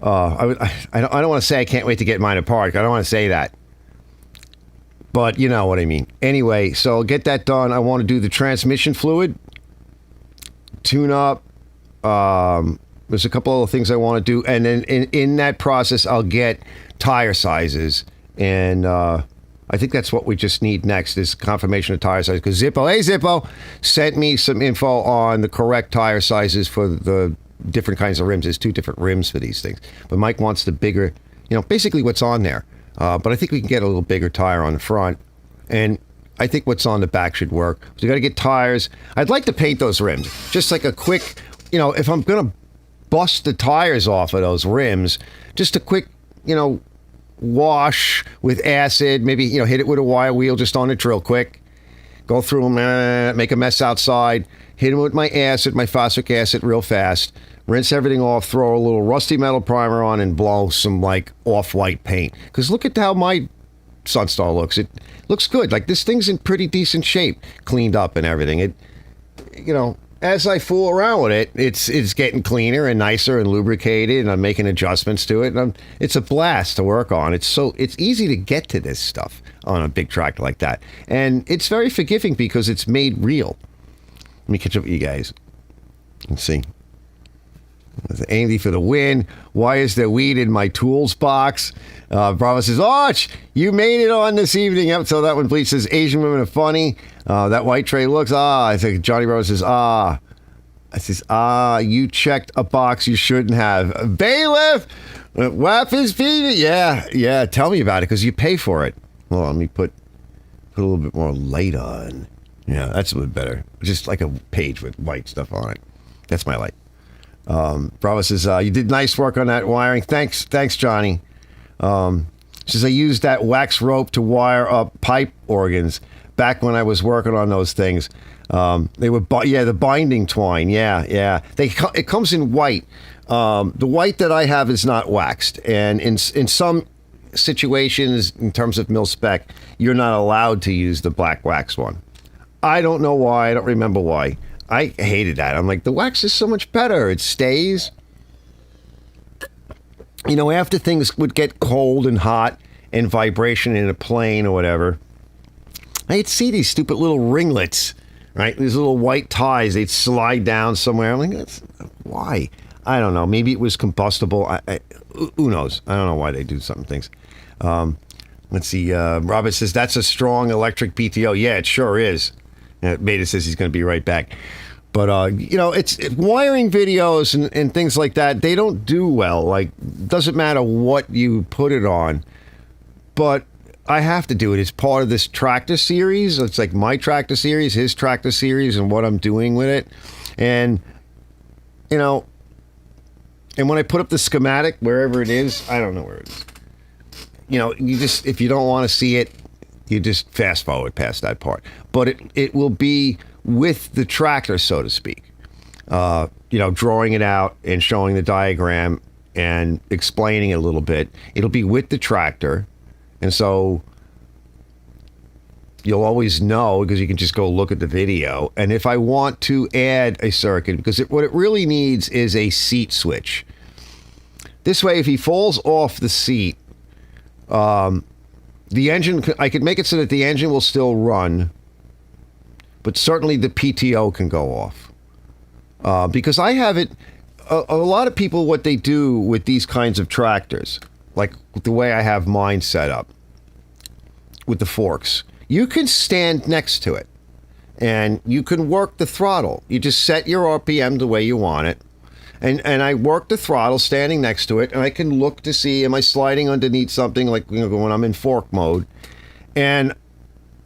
I don't want to say I can't wait to get mine apart. I don't want to say that. But you know what I mean. Anyway, so I'll get that done. I want to do the transmission fluid. Tune up. There's a couple of things I want to do. And then in that process, I'll get tire sizes. And I think that's what we just need next is confirmation of tire size. Because Zippo sent me some info on the correct tire sizes for the different kinds of rims. There's 2 different rims for these things. But Mike wants the bigger, basically what's on there. But I think we can get a little bigger tire on the front. And I think what's on the back should work. So you got to get tires. I'd like to paint those rims. Just like a quick, if I'm going to bust the tires off of those rims, just a quick, wash with acid. Maybe, hit it with a wire wheel just on the drill quick. Go through them, make a mess outside. Hit them with my acid, my phosphoric acid real fast. Rinse everything off, throw a little rusty metal primer on, and blow some like off-white paint. Because look at how my Sunstar looks. It looks good. Like this thing's in pretty decent shape, cleaned up and everything. It, as I fool around with it, it's getting cleaner and nicer and lubricated, and I'm making adjustments to it. And it's a blast to work on. It's easy to get to this stuff on a big tractor like that, and it's very forgiving because it's made real. Let me catch up with you guys. Let's see. Andy for the win. Why is there weed in my tools box? Bravo says, Arch, you made it on this evening. Yep, so that one, please, says Asian women are funny. That white tray looks, I think Johnny Bravo says, I says, you checked a box you shouldn't have. Bailiff, whap his feet. Yeah, tell me about it because you pay for it. Well, let me put a little bit more light on. Yeah, that's a little better. Just like a page with white stuff on it. That's my light. Bravo says, you did nice work on that wiring. Thanks, Johnny. Says, I used that wax rope to wire up pipe organs back when I was working on those things. They were, the binding twine. Yeah. It comes in white. The white that I have is not waxed. And in some situations, in terms of mil spec, you're not allowed to use the black wax one. I don't know why. I don't remember why. I hated that. I'm like, the wax is so much better. It stays. After things would get cold and hot and vibration in a plane or whatever, I'd see these stupid little ringlets, right? These little white ties. They'd slide down somewhere. I'm like, why? I don't know. Maybe it was combustible. Who knows? I don't know why they do some things. Let's see. Robert says, that's a strong electric PTO. Yeah, it sure is. Beta says he's going to be right back. But, it's wiring videos and things like that. They don't do well. Like, doesn't matter what you put it on. But I have to do it. It's part of this tractor series. It's like my tractor series, his tractor series, and what I'm doing with it. And, and when I put up the schematic, wherever it is, I don't know where it is. You just, if you don't want to see it, you just fast forward past that part. But it will be with the tractor, so to speak. Drawing it out and showing the diagram and explaining it a little bit. It'll be with the tractor. And so you'll always know because you can just go look at the video. And if I want to add a circuit, because what it really needs is a seat switch. This way, if he falls off the seat, the engine, I could make it so that the engine will still run, but certainly the PTO can go off. Because I have it, a lot of people, what they do with these kinds of tractors, like the way I have mine set up with the forks, you can stand next to it and you can work the throttle. You just set your RPM the way you want it. And I work the throttle standing next to it, and I can look to see, am I sliding underneath something, like when I'm in fork mode. And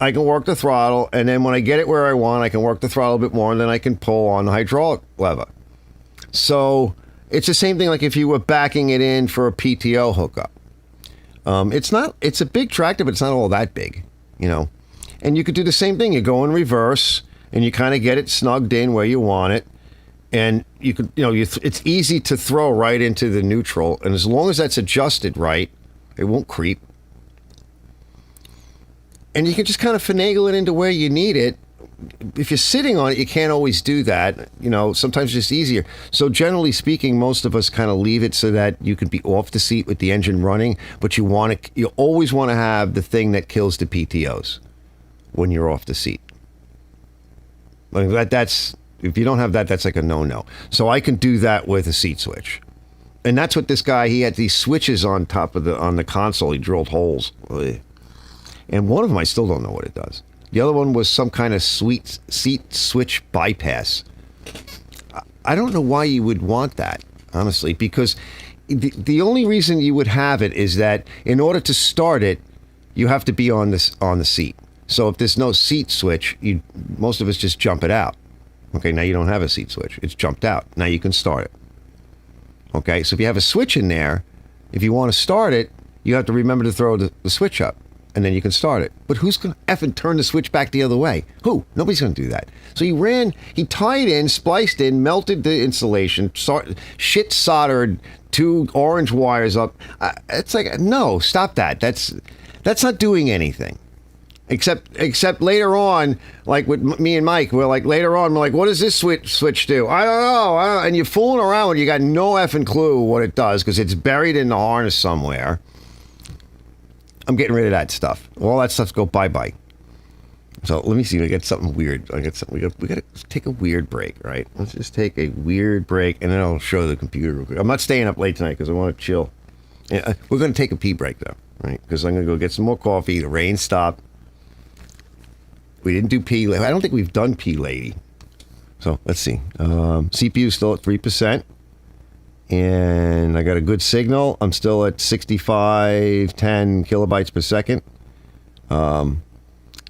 I can work the throttle, and then when I get it where I want, I can work the throttle a bit more, and then I can pull on the hydraulic lever. So it's the same thing like if you were backing it in for a PTO hookup. It's a big tractor, but it's not all that big, And you could do the same thing. You go in reverse, and you kind of get it snugged in where you want it. And you could, it's easy to throw right into the neutral. And as long as that's adjusted right, it won't creep. And you can just kind of finagle it into where you need it. If you're sitting on it, you can't always do that. Sometimes it's just easier. So generally speaking, most of us kind of leave it so that you can be off the seat with the engine running. But you always want to have the thing that kills the PTOs when you're off the seat. Like that's... If you don't have that, that's like a no-no. So I can do that with a seat switch. And that's what this guy, he had these switches on top of on the console. He drilled holes. And one of them, I still don't know what it does. The other one was some kind of seat switch bypass. I don't know why you would want that, honestly, because the only reason you would have it is that in order to start it, you have to be on the seat. So if there's no seat switch, most of us just jump it out. Okay, now you don't have a seat switch. It's jumped out. Now you can start it. Okay, so if you have a switch in there, if you want to start it, you have to remember to throw the switch up, and then you can start it. But who's going to effing turn the switch back the other way? Who? Nobody's going to do that. So he tied in, spliced in, melted the insulation, shit soldered 2 orange wires up. It's like, no, stop that. That's not doing anything. Except later on, like with me and Mike, we're like, what does this switch do? I don't know. And you're fooling around when you got no effing clue what it does because it's buried in the harness somewhere. I'm getting rid of that stuff. All that stuff's go bye-bye. So let me see. We got something weird. We got to take a weird break, right? Let's just take a weird break, and then I'll show the computer real quick. I'm not staying up late tonight because I want to chill. We're going to take a pee break, though, right? Because I'm going to go get some more coffee. The rain stopped. We didn't do pee. I don't think we've done pee lately. So let's see. CPU still at 3%. And I got a good signal. I'm still at 6510 kilobytes per second. The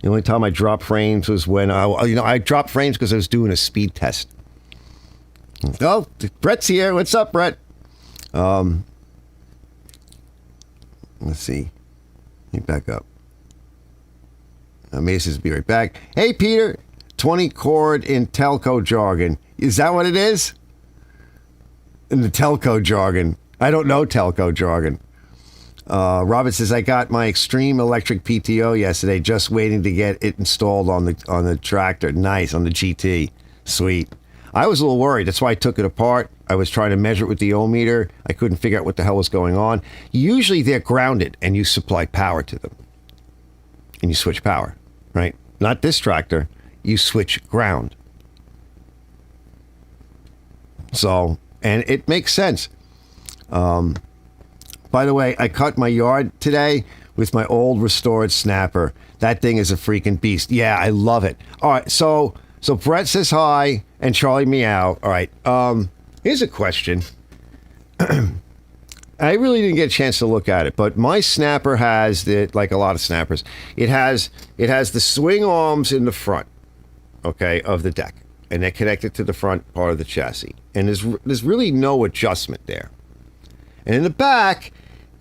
only time I dropped frames was when I dropped frames because I was doing a speed test. Oh, Brett's here. What's up, Brett? Let's see. Let me back up. Mason's be right back. Hey, Peter. 20 chord in telco jargon. Is that what it is? In the telco jargon. I don't know telco jargon. Robert says, I got my Extreme Electric PTO yesterday, just waiting to get it installed on the tractor. Nice, on the GT. Sweet. I was a little worried. That's why I took it apart. I was trying to measure it with the ohm meter. I couldn't figure out what the hell was going on. Usually they're grounded, and you supply power to them. And you switch power, right? Not this tractor. You switch ground. So, and it makes sense. By the way, I cut my yard today with my old restored snapper. That thing is a freaking beast. Yeah, I love it. All right, so Brett says hi and Charlie meow. All right, here's a question. I really didn't get a chance to look at it, but my snapper has like a lot of snappers. It has the swing arms in the front, okay, of the deck, and they're connected to the front part of the chassis. And there's really no adjustment there. And in the back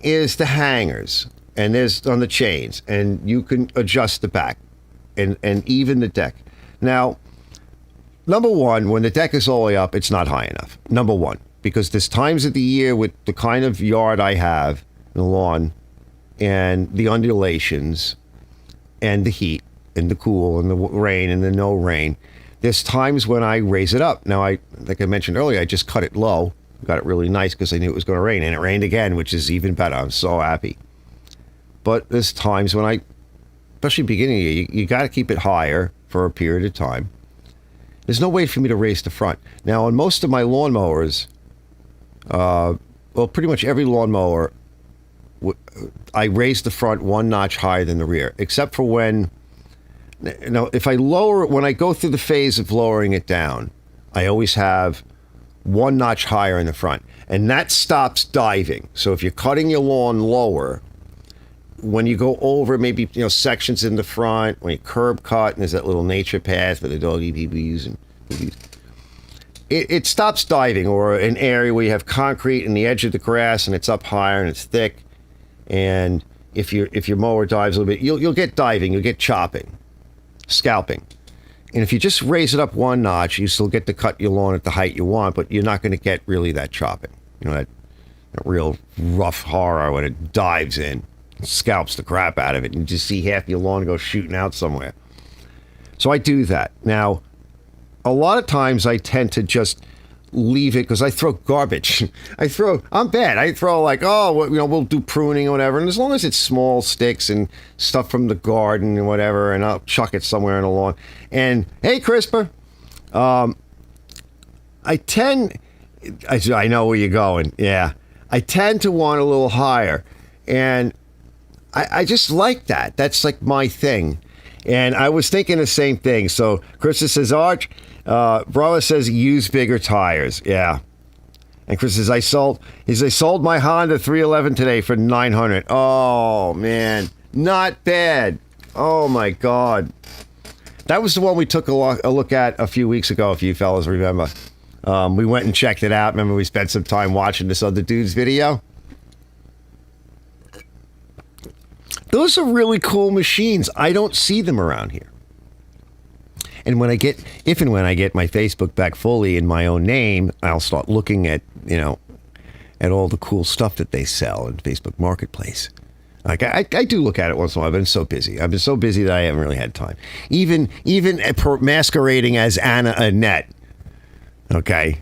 is the hangers, and there's on the chains, and you can adjust the back and even the deck. Now, number one, when the deck is all the way up, it's not high enough. Number one. Because there's times of the year with the kind of yard I have, the lawn, and the undulations, and the heat, and the cool, and the rain, and the no rain. There's times when I raise it up. Now, like I mentioned earlier, I just cut it low, got it really nice because I knew it was going to rain, and it rained again, which is even better. I'm so happy. But there's times when especially beginning of the year, you got to keep it higher for a period of time. There's no way for me to raise the front. Now, on most of my lawnmowers, pretty much every lawnmower, I raise the front one notch higher than the rear, except for when I go through the phase of lowering it down, I always have one notch higher in the front, and that stops diving. So if you're cutting your lawn lower, when you go over maybe sections in the front, when you curb cut, and there's that little nature path for the doggy peepees and poopies, it stops diving, or an area where you have concrete in the edge of the grass and it's up higher and it's thick. And if your mower dives a little bit, you'll get diving, you'll get chopping, scalping. And if you just raise it up one notch, you still get to cut your lawn at the height you want, but you're not going to get really that chopping. That real rough horror when it dives in, scalps the crap out of it, and you just see half your lawn go shooting out somewhere. So I do that. Now, a lot of times I tend to just leave it because I throw garbage. I'm bad. I throw we'll do pruning or whatever. And as long as it's small sticks and stuff from the garden and whatever, and I'll chuck it somewhere in the lawn. And hey, CRISPR, I know where you're going. Yeah. I tend to want a little higher. And I just like that. That's like my thing. And I was thinking the same thing. So Krista says, Arch, Bravo says use bigger tires. Yeah. And Chris says, I sold my Honda 311 today for $900. Oh, man. Not bad. Oh, my God. That was the one we took a look at a few weeks ago, if you fellas remember. We went and checked it out. Remember, we spent some time watching this other dude's video? Those are really cool machines. I don't see them around here. And if and when I get my Facebook back fully in my own name, I'll start looking at, at all the cool stuff that they sell in Facebook Marketplace. Like I do look at it once in a while. I've been so busy. I've been so busy that I haven't really had time. Even masquerading as Anna Annette. Okay,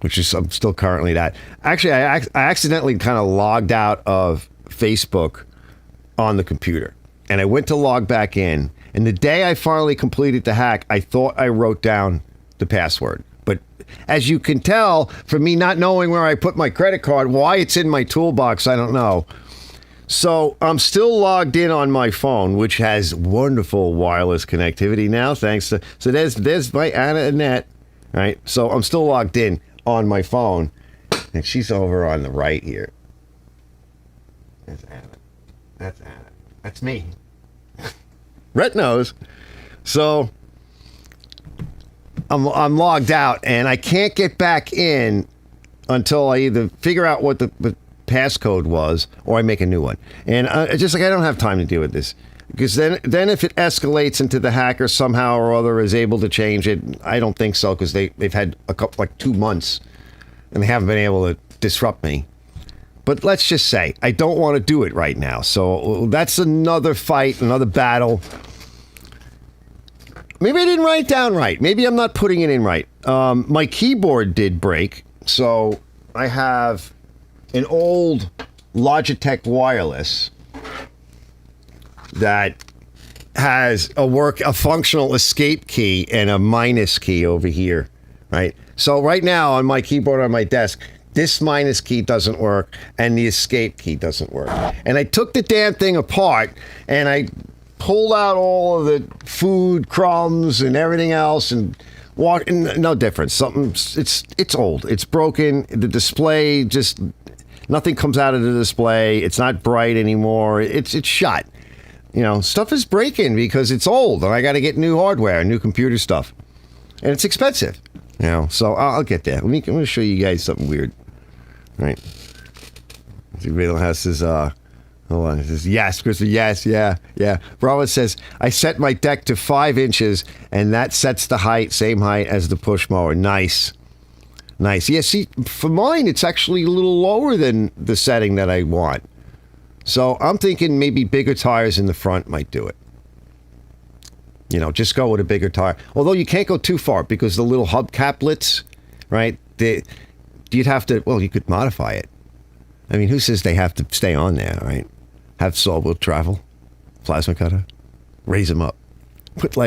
I'm still currently that. Actually, I accidentally kind of logged out of Facebook on the computer, and I went to log back in. And the day I finally completed the hack, I thought I wrote down the password. But as you can tell from me not knowing where I put my credit card, why it's in my toolbox, I don't know. So I'm still logged in on my phone, which has wonderful wireless connectivity now, thanks to... So there's my Anna Annette, right? So I'm still logged in on my phone, and she's over on the right here. That's Anna. That's Anna. That's me. Rhett knows. So I'm logged out, and I can't get back in until I either figure out what the passcode was or I make a new one. And I don't have time to deal with this, because then if it escalates into the hacker somehow or other is able to change it, I don't think so, because they've had a couple, like 2 months, and they haven't been able to disrupt me. But let's just say, I don't want to do it right now. So that's another fight, another battle. Maybe I didn't write it down right. Maybe I'm not putting it in right. My keyboard did break. So I have an old Logitech wireless that has a functional escape key and a minus key over here, right? So right now on my keyboard on my desk, this minus key doesn't work, and the escape key doesn't work. And I took the damn thing apart, and I pulled out all of the food crumbs and everything else, and no difference. It's old. It's broken. The display nothing comes out of the display. It's not bright anymore. It's shot. Stuff is breaking because it's old, and I got to get new hardware, new computer stuff, and it's expensive. So I'll get there. I'm going to show you guys something weird. Right. The Riddle House says, hold on. It says, yes. Chris says, yes, yeah. Bravo says, I set my deck to 5 inches, and that sets the same height as the push mower. Nice. Yeah, see, for mine, it's actually a little lower than the setting that I want. So I'm thinking maybe bigger tires in the front might do it. Just go with a bigger tire. Although you can't go too far, because the little hubcaplets, right? You'd have to, you could modify it. I mean, who says they have to stay on there, right? Have saw-wheel travel, plasma cutter, raise them up. Put,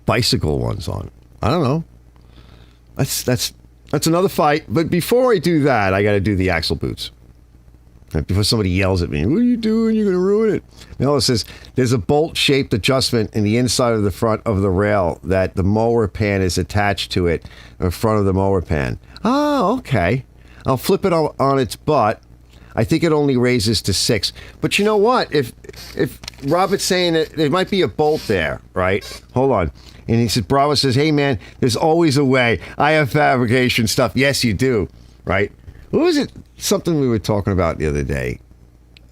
bicycle ones on. I don't know. That's another fight. But before I do that, I got to do the axle boots. Before somebody yells at me, what are you doing? You're going to ruin it. Melo says, there's a bolt-shaped adjustment in the inside of the front of the rail that the mower pan is attached to it in front of the mower pan. Oh, okay. I'll flip it on its butt. I think it only raises to 6. But you know what? If Robert's saying that there might be a bolt there, right? Hold on. And he says, Bravo says, hey, man, there's always a way. I have fabrication stuff. Yes, you do, right? What was it? Something we were talking about the other day.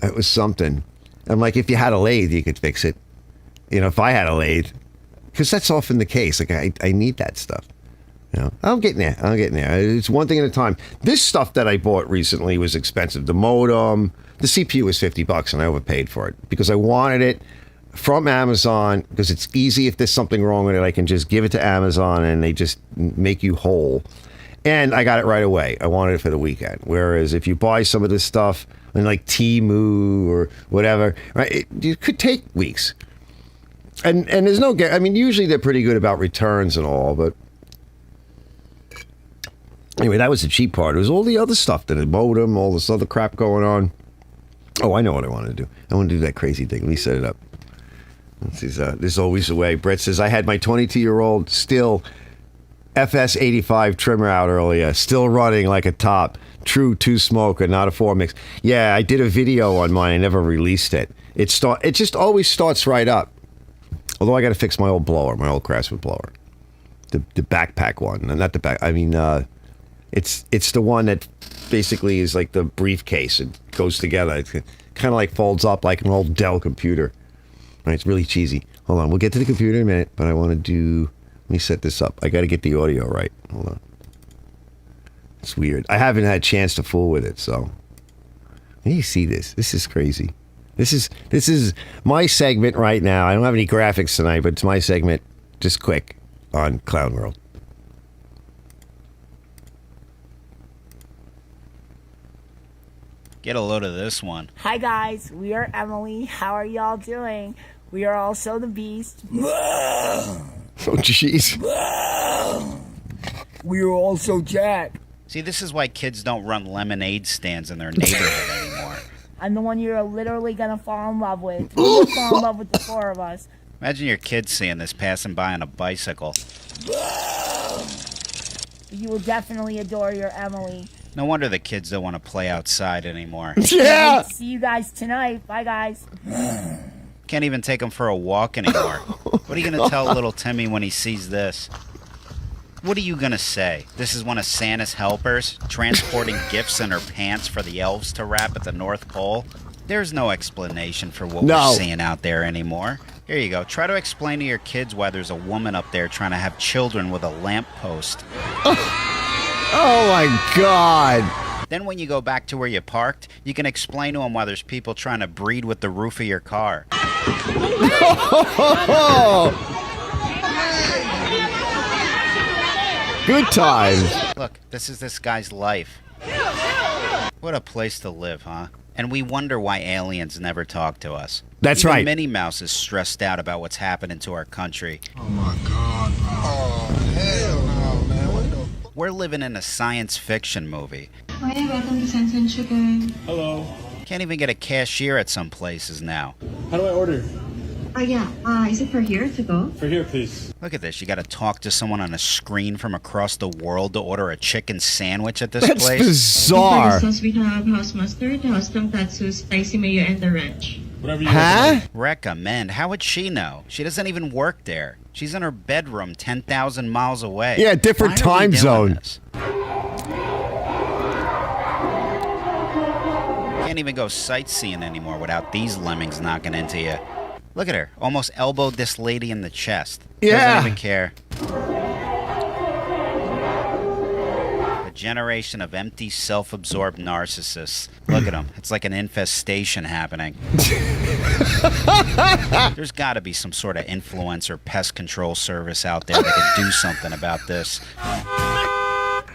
It was something. I'm like, if you had a lathe, you could fix it. If I had a lathe. Because that's often the case. I need that stuff. I'm getting there. It's one thing at a time. This stuff that I bought recently was expensive. The modem, the CPU was $50, and I overpaid for it. Because I wanted it from Amazon, because it's easy. If there's something wrong with it, I can just give it to Amazon, and they just make you whole. And I got it right away. I wanted it for the weekend. Whereas if you buy some of this stuff on Temu or whatever, right, it could take weeks. And there's no, usually they're pretty good about returns and all, but anyway, that was the cheap part. It was all the other stuff, the modem, all this other crap going on. Oh, I know what I want to do. I want to do that crazy thing. Let me set it up. There's always a way. Brett says, I had my 22-year-old still FS85 trimmer out earlier. Still running like a top. True 2-smoker, not a 4-mix. Yeah, I did a video on mine. I never released it. It just always starts right up. Although I got to fix my old blower, my old Craftsman blower. The backpack one. Not the back. I mean, it's the one that basically is like the briefcase. It goes together. It kind of like folds up like an old Dell computer. Right, it's really cheesy. Hold on, we'll get to the computer in a minute, but I want to do... Let me set this up. I got to get the audio right. Hold on. It's weird. I haven't had a chance to fool with it, so... You see this. This is crazy. This is my segment right now. I don't have any graphics tonight, but it's my segment, just quick, on Clown World. Get a load of this one. Hi guys, we are Emily. How are y'all doing? We are also the Beast. Oh, jeez. We are also Jack. See, this is why kids don't run lemonade stands in their neighborhood anymore. I'm the one you're literally gonna fall in love with. We'll fall in love with the four of us. Imagine your kids seeing this passing by on a bicycle. You will definitely adore your Emily. No wonder the kids don't want to play outside anymore. Yeah. See you guys tonight. Bye guys. Can't even take them for a walk anymore. What are you going to tell little Timmy when he sees this? What are you going to say? This is one of Santa's helpers transporting gifts in her pants for the elves to wrap at the North Pole? There's no explanation for what we're seeing out there anymore. Here you go. Try to explain to your kids why there's a woman up there trying to have children with a lamppost. Oh my God. Then when you go back to where you parked, you can explain to them why there's people trying to breed with the roof of your car. Good times. Look, this is this guy's life. What a place to live, huh? And we wonder why aliens never talk to us. That's Even right. Minnie Mouse is stressed out about what's happening to our country. Oh my God. Oh, hell no, man. What the... We're living in a science fiction movie. Hi, welcome to Sun Sugar. Hello. Can't even get a cashier at some places now. How do I order? Is it for here to go? For here, please. Look at this. You got to talk to someone on a screen from across the world to order a chicken sandwich at this That's place. bizarre. For the sauce, we have house mustard, house tonkatsu, spicy mayo, and the ranch. Whatever you Huh? Recommend? How would she know? She doesn't even work there. She's in her bedroom 10,000 miles away. Yeah, different Why are we time doing zone. this? Can't even go sightseeing anymore without these lemmings knocking into you. Look at her. Almost elbowed this lady in the chest. Yeah. Doesn't even care. A generation of empty, self-absorbed narcissists. Look at them. It's like an infestation happening. There's got to be some sort of influencer pest control service out there that can do something about this.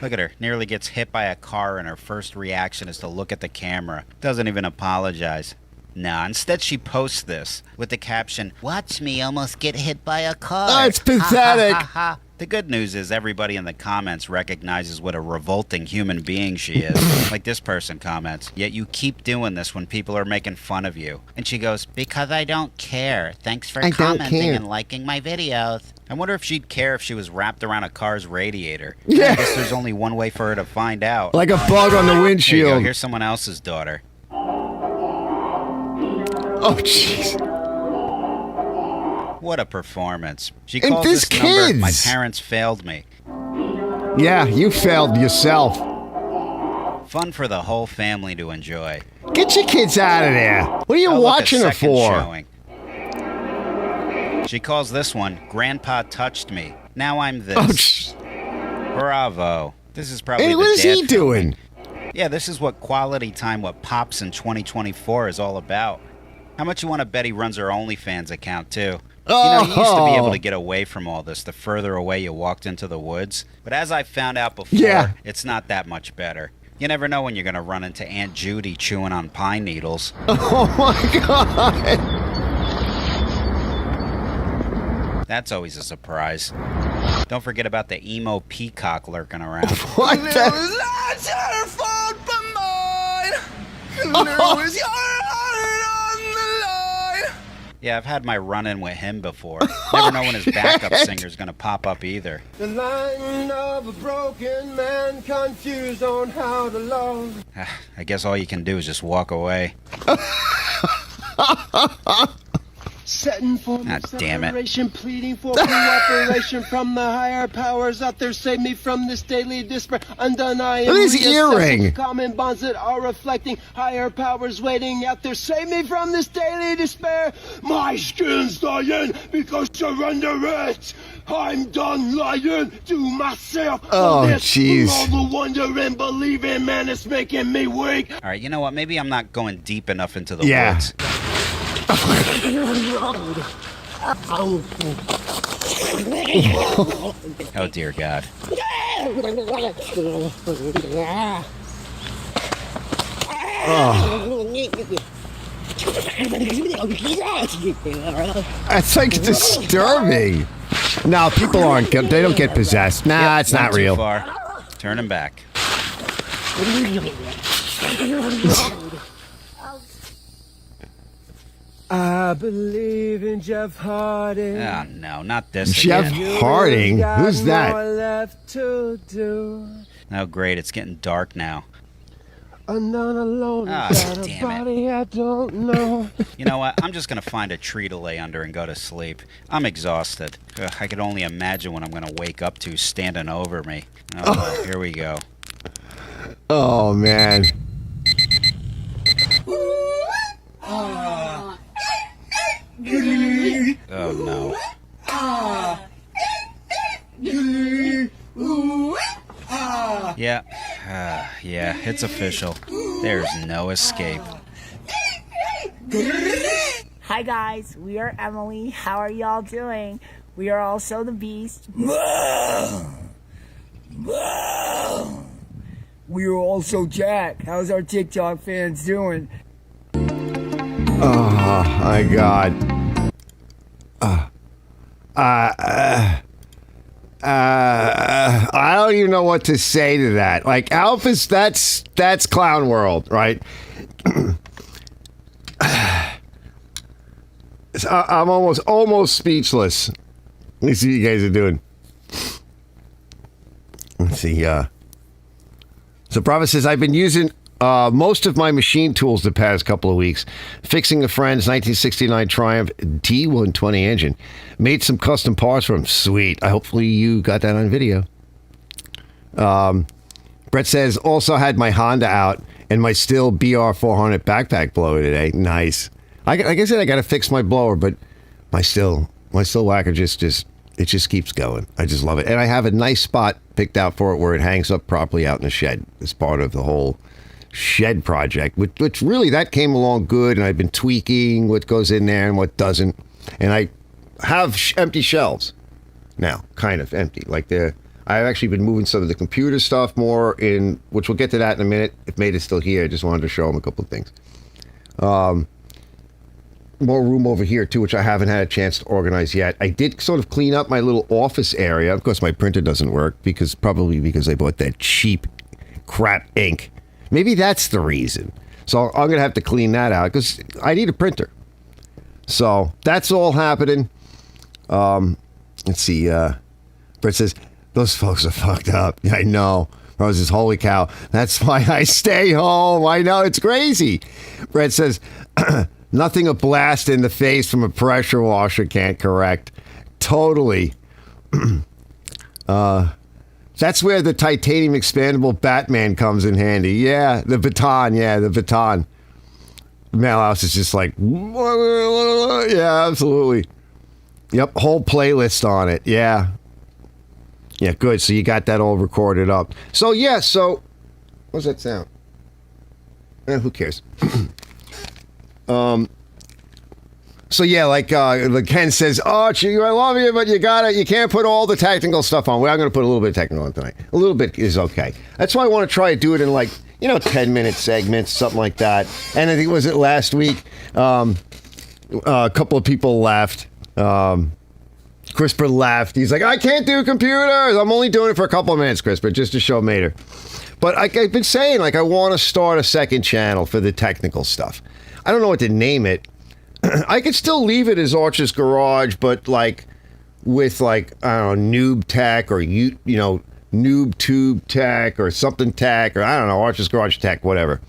Look at her. Nearly gets hit by a car and her first reaction is to look at the camera. Doesn't even apologize. Nah, instead she posts this with the caption, "Watch me almost get hit by a car." That's pathetic. Ha, ha, ha, ha. The good news is everybody in the comments recognizes what a revolting human being she is. Like this person comments, "Yet you keep doing this when people are making fun of you." And she goes, "Because I don't care. Thanks for I don't commenting care." and liking my videos." I wonder if she'd care if she was wrapped around a car's radiator. Yeah. I guess there's only one way for her to find out. Like a bug on the Here you go. windshield. Here's someone else's daughter. Oh, jeez. What a performance. She And calls this this number, kids. "My parents failed me." Yeah, you failed yourself. Fun for the whole family to enjoy. Get your kids out of there. What are you Oh, look, a watching her second for? showing. She calls this one, "Grandpa touched me. Now I'm this." Oh, jeez. Bravo. This is probably Hey, the what is dad he filming. doing? Yeah, this is what quality time, what Pops in 2024 is all about. How much you want to bet he runs her OnlyFans account, too? You know, you used to be able to get away from all this the further away you walked into the woods. But as I found out before, Yeah. it's not that much better. You never know when you're going to run into Aunt Judy chewing on pine needles. Oh, my God. That's always a surprise. Don't forget about the emo peacock lurking around. What the? Not your fault but mine. And there was your heart on the line. Yeah, I've had my run-in with him before. Never know when his backup singer's gonna pop up either. The line of a broken man confused on how to love. I guess all you can do is just walk away. Setting for God damn it. separation, pleading for cooperation from the higher powers out there. Save me from this daily despair. Undenying Look at his earring. common bonds that are reflecting higher powers waiting out there. Save me from this daily despair. My skin's dying because you're under it. I'm done lying to myself. Oh, jeez. All the wonder and believing, man, it's making me weak. All right, you know what? Maybe I'm not going deep enough into the Yeah. woods. Oh, dear God. That's like disturbing. No, people aren't. They don't get possessed. Nah, Yep, it's not too real. Far. Turn him back. I believe in Jeff Hardy. Oh, no, not this Jeff again. Harding? Who's that? Left to do. Oh, great. It's getting dark now. I'm not alone. Ah, Got a damn it. body I don't know. You know what? I'm just going to find a tree to lay under and go to sleep. I'm exhausted. Ugh, I could only imagine what I'm going to wake up to standing over me. Oh, well, here we go. Oh, man. Oh, no. Yeah. Yeah, it's official. There's no escape. Hi guys, we are Emily. How are y'all doing? We are also the Beast. We are also Jack. How's our TikTok fans doing? Oh, my God. I don't even know what to say to that. Like, Alphys, that's Clown World, right? I'm almost speechless. Let me see what you guys are doing. Let's see. So Bravo says, I've been using most of my machine tools the past couple of weeks, fixing a friend's 1969 Triumph D120 engine. Made some custom parts for him. Sweet. Hopefully you got that on video. Brett says, also had my Honda out and my Stihl BR400 backpack blower today. Nice. Like I said, I got to fix my blower, but my Stihl whacker just keeps going. I just love it. And I have a nice spot picked out for it where it hangs up properly out in the shed. It's part of the whole shed project, which really that came along good, and I've been tweaking what goes in there and what doesn't. And I have empty shelves now, kind of empty. Like I've actually been moving some of the computer stuff more in, which we'll get to that in a minute. If Mate is still here, I just wanted to show him a couple of things. More room over here too, which I haven't had a chance to organize yet. I did sort of clean up my little office area. Of course, my printer doesn't work probably because I bought that cheap crap ink. Maybe that's the reason. So I'm going to have to clean that out because I need a printer. So that's all happening. Let's see. Brett says, those folks are fucked up. Yeah, I know. Rose says, holy cow. That's why I stay home. I know. It's crazy. Brett says, nothing a blast in the face from a pressure washer can't correct. Totally. That's where the titanium expandable Batman comes in handy. Yeah, the baton. Yeah, the baton. Mailhouse is just like, yeah, absolutely. Yep, whole playlist on it. Yeah. Yeah, good. So you got that all recorded up. So, yeah, what's that sound? Who cares? So yeah, like Ken says, oh, I love you, but you can't put all the technical stuff on. Well, I'm going to put a little bit of technical on tonight. A little bit is okay. That's why I want to try to do it in 10-minute segments, something like that. And I think, was it last week? A couple of people left. CRISPR left. He's like, I can't do computers. I'm only doing it for a couple of minutes, CRISPR, just to show Mater. But I've been saying, I want to start a second channel for the technical stuff. I don't know what to name it. I could still leave it as Arch's Garage, but like with like, I don't know, noob tech or you know, noob tube tech or something tech, or I don't know, Arch's Garage tech, whatever.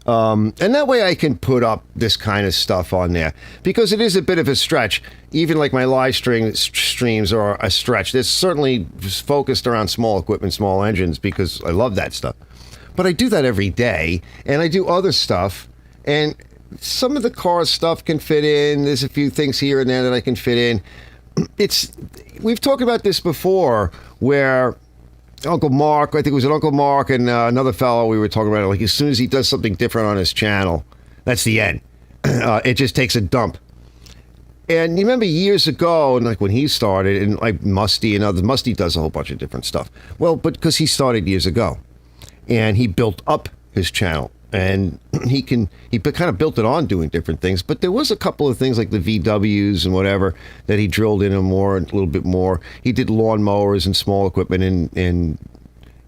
And that way I can put up this kind of stuff on there, because it is a bit of a stretch. Even like my live streams are a stretch. They're certainly focused around small equipment, small engines, because I love that stuff. But I do that every day, and I do other stuff, and some of the car stuff can fit in. There's a few things here and there that I can fit in. We've talked about this before, where Uncle Mark, I think it was an Uncle Mark and another fellow, we were talking about it, like as soon as he does something different on his channel, that's the end. It just takes a dump. And you remember years ago, and like when he started, and like Musty and others, Musty does a whole bunch of different stuff. Well, but because he started years ago, and he built up his channel, and he kind of built it on doing different things. But there was a couple of things like the VWs and whatever that he drilled in more, a little bit more. He did lawn mowers and small equipment and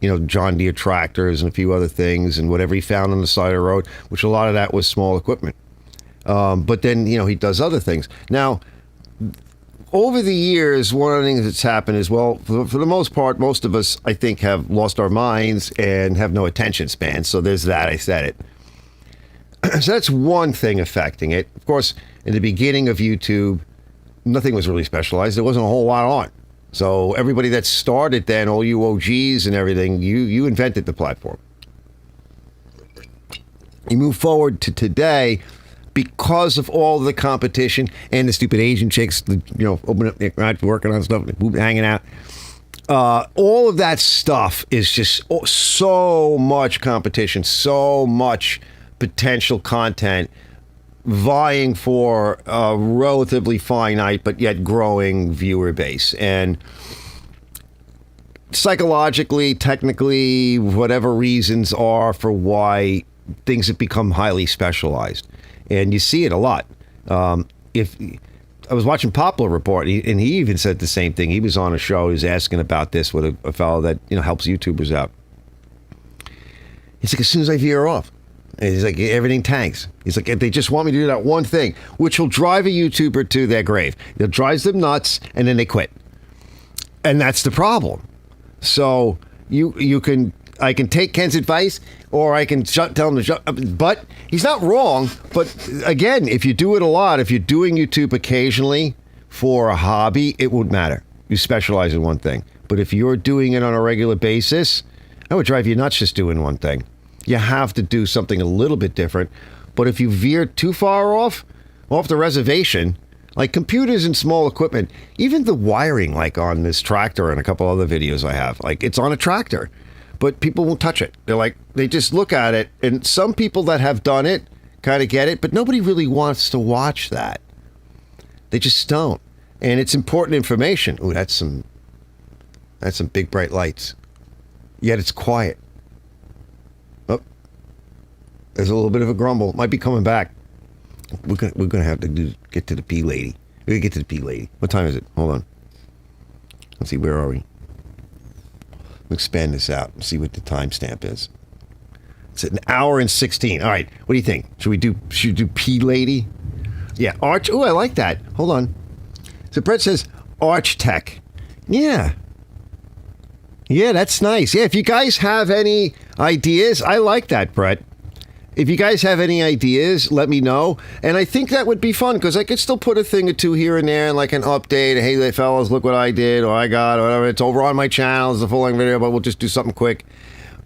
you know, John Deere tractors and a few other things, and whatever he found on the side of the road, which a lot of that was small equipment. But then, you know, he does other things. Now, over the years, one of the things that's happened is, well, for the most part, most of us, I think, have lost our minds and have no attention span. So there's that. I said it. So that's one thing affecting it. Of course, in the beginning of YouTube, nothing was really specialized. There wasn't a whole lot on. So everybody that started then, all you OGs and everything, you invented the platform. You move forward to today, because of all the competition and the stupid Asian chicks, you know, opening up their garage, working on stuff, hanging out. All of that stuff is just so much competition, so much potential content vying for a relatively finite but yet growing viewer base. And psychologically, technically, whatever reasons are for why things have become highly specialized. And you see it a lot. If I was watching Poplar Report, and he even said the same thing. He was on a show. He was asking about this with a fellow that, you know, helps YouTubers out. He's like, as soon as I veer off, and he's like, everything tanks. He's like, they just want me to do that one thing, which will drive a YouTuber to their grave. It drives them nuts, and then they quit. And that's the problem. So I can take Ken's advice, or I can tell him to shut up. But he's not wrong. But again, if you do it a lot, if you're doing YouTube occasionally for a hobby, it won't matter. You specialize in one thing. But if you're doing it on a regular basis, that would drive you nuts just doing one thing. You have to do something a little bit different. But if you veer too far off the reservation, like computers and small equipment, even the wiring, like on this tractor and a couple other videos I have, like it's on a tractor. But people won't touch it. They just look at it. And some people that have done it kind of get it, but nobody really wants to watch that. They just don't. And it's important information. Ooh, that's some big bright lights. Yet it's quiet. Oh, there's a little bit of a grumble. Might be coming back. We're gonna have to get to the P lady. We're gonna get to the P lady. What time is it? Hold on. Let's see. Where are we? Expand this out and see what the timestamp is. It's an hour and 16. All right, what do you think? Should we do P Lady? Yeah, Arch. Oh, I like that. Hold on. So Brett says Arch Tech. Yeah, that's nice. Yeah, if you guys have any ideas, I like that, Brett. If you guys have any ideas, let me know. And I think that would be fun, because I could still put a thing or two here and there, and like an update. Hey, fellas, look what I did, or I got, or whatever. It's over on my channel. It's a full-length video, but we'll just do something quick.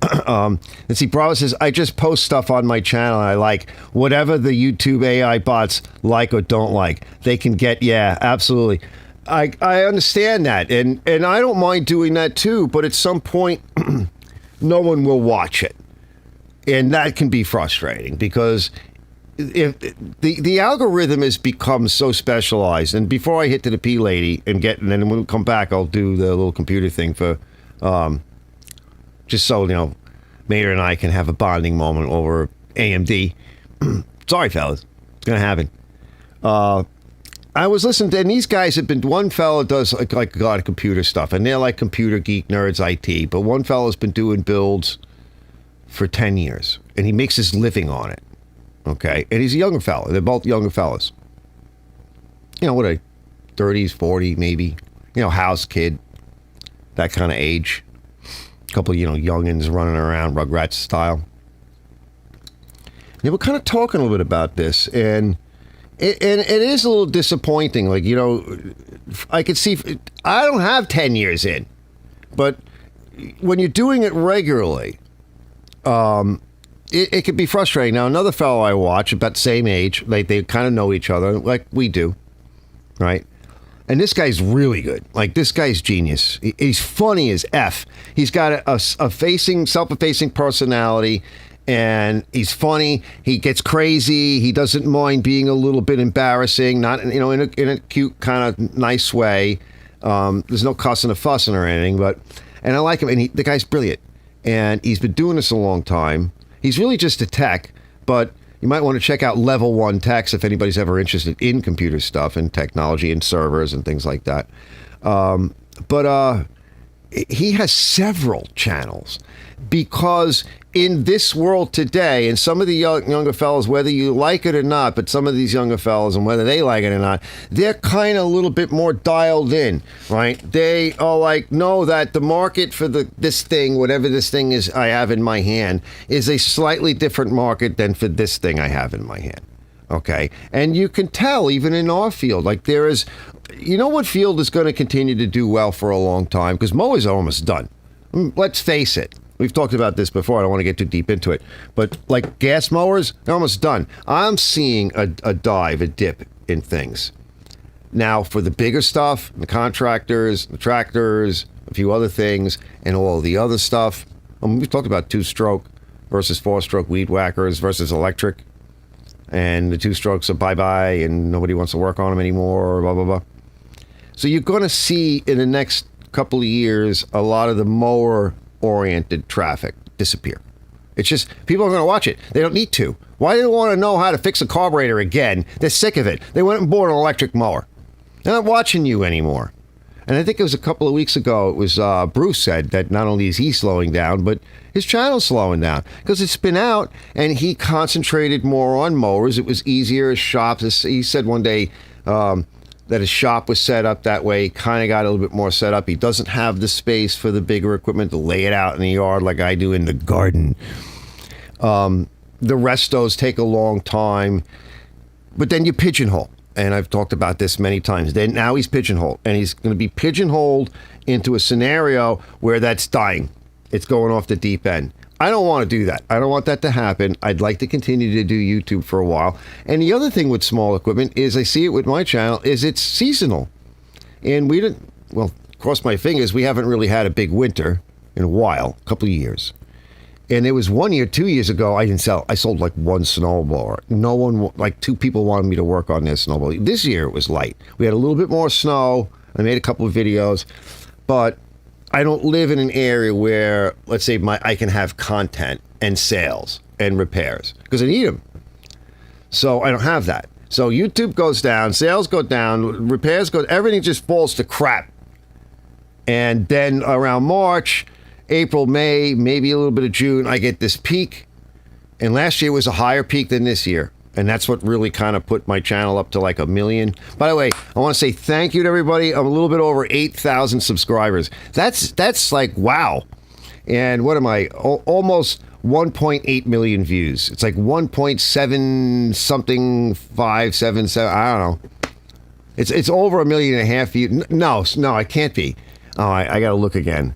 Let's see. Bravo says, I just post stuff on my channel, and I like whatever the YouTube AI bots like or don't like. They can get, yeah, absolutely. I understand that, and I don't mind doing that too, but at some point, no one will watch it. And that can be frustrating, because if the algorithm has become so specialized. And before I hit to the P lady and then when we come back, I'll do the little computer thing for just so, you know, Mater and I can have a bonding moment over AMD. Sorry, fellas, it's gonna happen. I was listening to, and these guys have been. One fella does like a lot of computer stuff, and they're like computer geek nerds, IT. But one fella's been doing builds for 10 years, and he makes his living on it. Okay, and he's a younger fella. They're both younger fellas. what a 30s, 40 maybe, house kid, that kind of age. A couple, youngins running around Rugrats style. They were kind of talking a little bit about this, and it is a little disappointing. Like, I could see, I don't have 10 years in, but when you're doing it regularly, it could be frustrating. Now, another fellow I watch about the same age, like they kind of know each other, like we do, right? And this guy's really good. Like, this guy's genius. He's funny as F. He's got a self-effacing personality, and he's funny. He gets crazy. He doesn't mind being a little bit embarrassing, not in a cute kind of nice way. There's no cussing or fussing or anything, and I like him. And the guy's brilliant, and he's been doing this a long time. He's really just a tech, but you might want to check out Level 1 Techs if anybody's ever interested in computer stuff and technology and servers and things like that. But he has several channels because in this world today, and some of the younger fellas, whether you like it or not, but some of these younger fellas, and whether they like it or not, they're kind of a little bit more dialed in, right? They are like, know that the market for this thing, whatever this thing is I have in my hand, is a slightly different market than for this thing I have in my hand. Okay? And you can tell even in our field, like there is, what field is going to continue to do well for a long time? Because mowers are almost done. Let's face it. We've talked about this before. I don't want to get too deep into it. But like gas mowers, they're almost done. I'm seeing a dip in things. Now, for the bigger stuff, the contractors, the tractors, a few other things, and all the other stuff, we've talked about 2-stroke versus 4-stroke weed whackers versus electric. And the 2-strokes are bye-bye, and nobody wants to work on them anymore, blah, blah, blah. So you're going to see in the next couple of years a lot of the mower-oriented traffic disappear. It's just, people are going to watch it. They don't need to. Why do they want to know how to fix a carburetor again? They're sick of it. They went and bought an electric mower. They're not watching you anymore. And I think it was a couple of weeks ago, it was Bruce said that not only is he slowing down, but his channel's slowing down because it's been out and he concentrated more on mowers. It was easier. His shop, he said one day that his shop was set up that way. He kind of got a little bit more set up. He doesn't have the space for the bigger equipment to lay it out in the yard like I do in the garden. The restos take a long time, but then you pigeonhole. And I've talked about this many times. Then now he's pigeonholed, and he's going to be pigeonholed into a scenario where that's dying. It's going off the deep end. I don't want to do that. I don't want that to happen. I'd like to continue to do YouTube for a while. And the other thing with small equipment is I see it with my channel is it's seasonal. And we didn't, well, cross my fingers, we haven't really had a big winter in a while, a couple of years. And it was 1 year, 2 years ago, I sold like one snowblower. No one, like 2 people wanted me to work on their snowblower. This year it was light. We had a little bit more snow. I made a couple of videos, but I don't live in an area where, let's say, I can have content and sales and repairs because I need them. So I don't have that. So YouTube goes down, sales go down, repairs go, everything just falls to crap. And then around March, April, May, maybe a little bit of June, I get this peak. And last year was a higher peak than this year. And that's what really kind of put my channel up to like 1 million. By the way, I want to say thank you to everybody. I'm a little bit over 8,000 subscribers. That's like, wow. And what am I? Almost 1.8 million views. It's like 1.7 something 577. I don't know. It's over 1.5 million views. No, it can't be. Oh, I got to look again.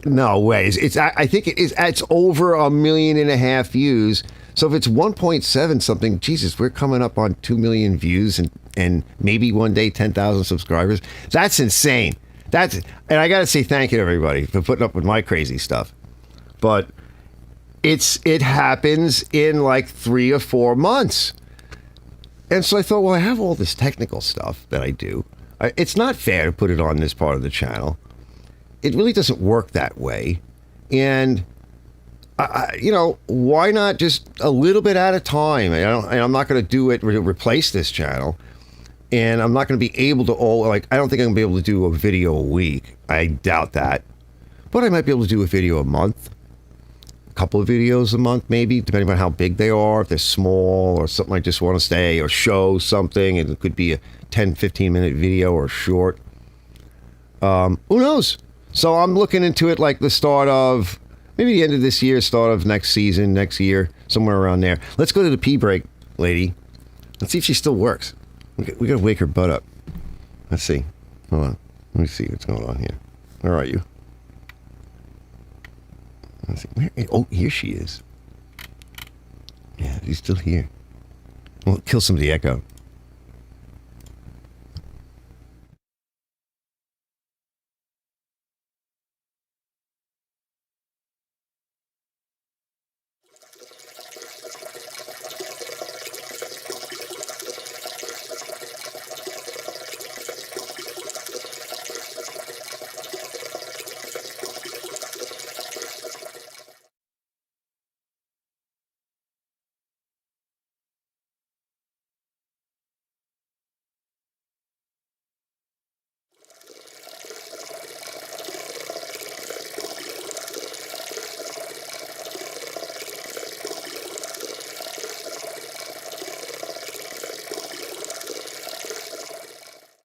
No way. I think it's over 1.5 million views. So if it's 1.7 something, Jesus, we're coming up on 2 million views and maybe one day 10,000 subscribers. That's insane. And I got to say thank you to everybody for putting up with my crazy stuff. But it happens in like 3 or 4 months. And so I thought, well, I have all this technical stuff that I do. It's not fair to put it on this part of the channel. It really doesn't work that way. And, why not just a little bit at a time? I'm not going to do it to replace this channel. And I'm not going to be able to, I don't think I'm going to be able to do a video a week. I doubt that. But I might be able to do a video a month. couple of videos a month, maybe, depending on how big they are. If they're small or something I just want to stay or show something, and it could be a 10, 15-minute video or short. Who knows? So I'm looking into it like the start of, maybe the end of this year, start of next season, next year, somewhere around there. Let's go to the pee break, lady. Let's see if she still works. We got to wake her butt up. Let's see. Hold on. Let me see what's going on here. Where are you? Let's see. Where? Oh, here she is. Yeah, she's still here. Well, kill some of the echo.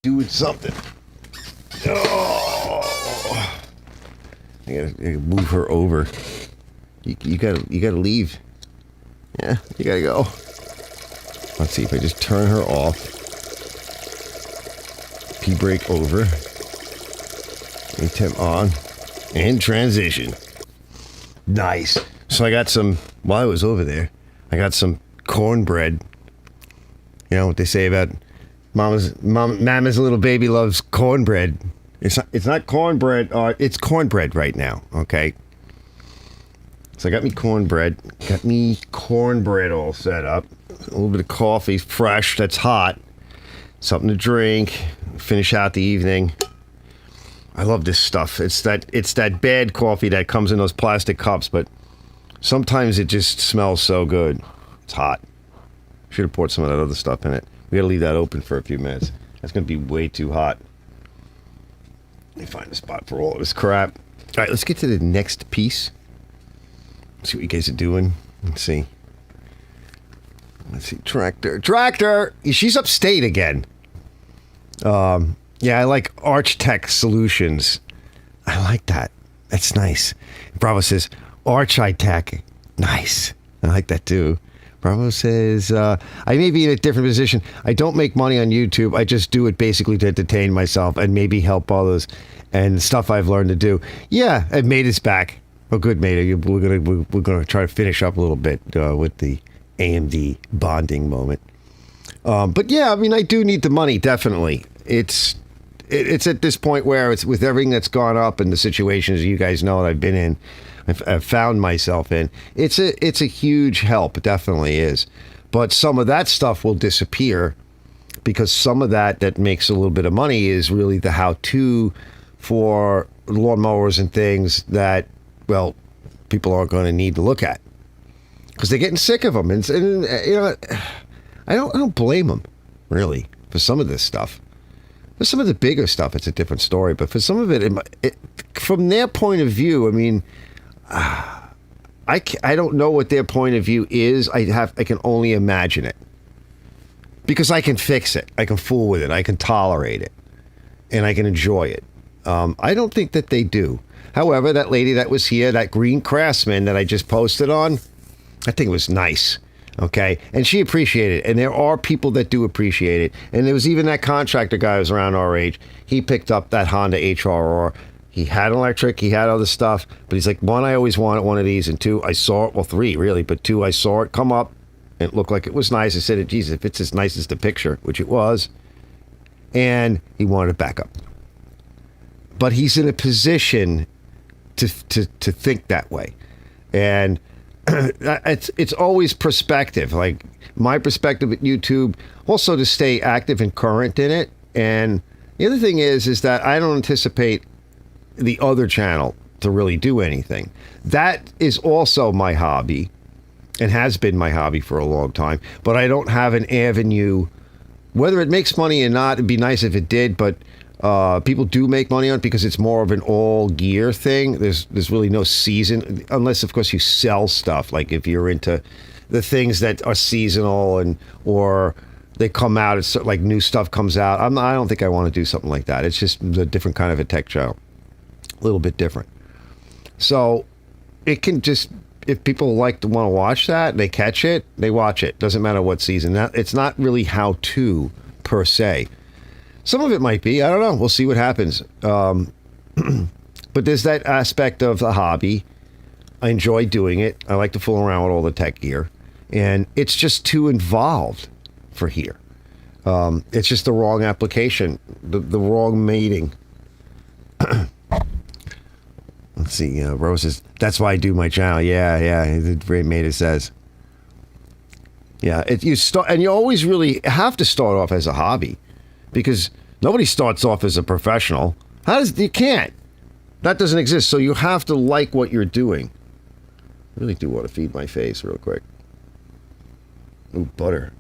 Doing something. Oh, I gotta move her over. You gotta leave. Yeah, you gotta go. Let's see if I just turn her off. Pee break over. Temp on. And transition. Nice. So I got some, while I was over there, I got some cornbread. You know what they say about Mama's little baby loves cornbread. It's not cornbread. It's cornbread right now. Okay. So I got me cornbread. Got me cornbread all set up. A little bit of coffee, fresh. That's hot. Something to drink. Finish out the evening. I love this stuff. It's that bad coffee that comes in those plastic cups, but sometimes it just smells so good. It's hot. Should have poured some of that other stuff in it. We gotta leave that open for a few minutes. That's gonna be way too hot. Let me find a spot for all of this crap. All right, let's get to the next piece. See what you guys are doing. Let's see. Tractor. She's upstate again. Yeah, I like Arch Tech Solutions. I like that. That's nice. Bravo says Arch Tech. Nice. I like that too. Bravo says, I may be in a different position. I don't make money on YouTube. I just do it basically to entertain myself and maybe help others and stuff I've learned to do. Yeah, and Maida's back. Oh, good, Maida. We're gonna try to finish up a little bit with the AMD bonding moment. But yeah, I mean, I do need the money, definitely. It's at this point where it's with everything that's gone up and the situations you guys know that I've been in, I've found myself in. It's a huge help. It definitely is. But some of that stuff will disappear because some of that makes a little bit of money is really the how-to for lawnmowers and things that, well, people aren't going to need to look at because they're getting sick of them. And you know, I don't blame them really for some of this stuff. For some of the bigger stuff, it's a different story. But for some of it, from their point of view, I mean, I don't know what their point of view is. I can only imagine it because I can fix it. I can fool with it. I can tolerate it, and I can enjoy it. I don't think that they do. However, that lady that was here, that green Craftsman that I just posted on, I think it was nice. Okay, and she appreciated it, and there are people that do appreciate it. And there was even that contractor guy who was around our age. He picked up that Honda HRR. He had electric, he had other stuff, but he's like, one, I always wanted one of these, and two, I saw it, well, three really, but two, I saw it come up, and it looked like it was nice. I said, Jesus, if it's as nice as the picture, which it was, and he wanted it back up. But he's in a position to think that way, and it's always perspective. Like my perspective at YouTube, also to stay active and current in it. And the other thing is that I don't anticipate the other channel to really do anything. That is also my hobby and has been my hobby for a long time. But I don't have an avenue, whether it makes money or not. It'd be nice if it did, but People do make money on it because it's more of an all gear thing. There's really no season, unless of course you sell stuff. Like if you're into the things that are seasonal or they come out, it's like new stuff comes out. I don't think I want to do something like that. It's just a different kind of a tech channel, a little bit different. So it can just, if people want to watch that, they catch it, they watch it. Doesn't matter what season. It's not really how to per se. Some of it might be. I don't know. We'll see what happens. But there's that aspect of the hobby. I enjoy doing it. I like to fool around with all the tech gear. And it's just too involved for here. It's just the wrong application. The wrong mating. Let's see. Rose says, that's why I do my channel. Yeah. The great mate it says. Yeah. You always really have to start off as a hobby. Because nobody starts off as a professional. You can't. That doesn't exist. So you have to like what you're doing. I really do want to feed my face real quick. Ooh, butter.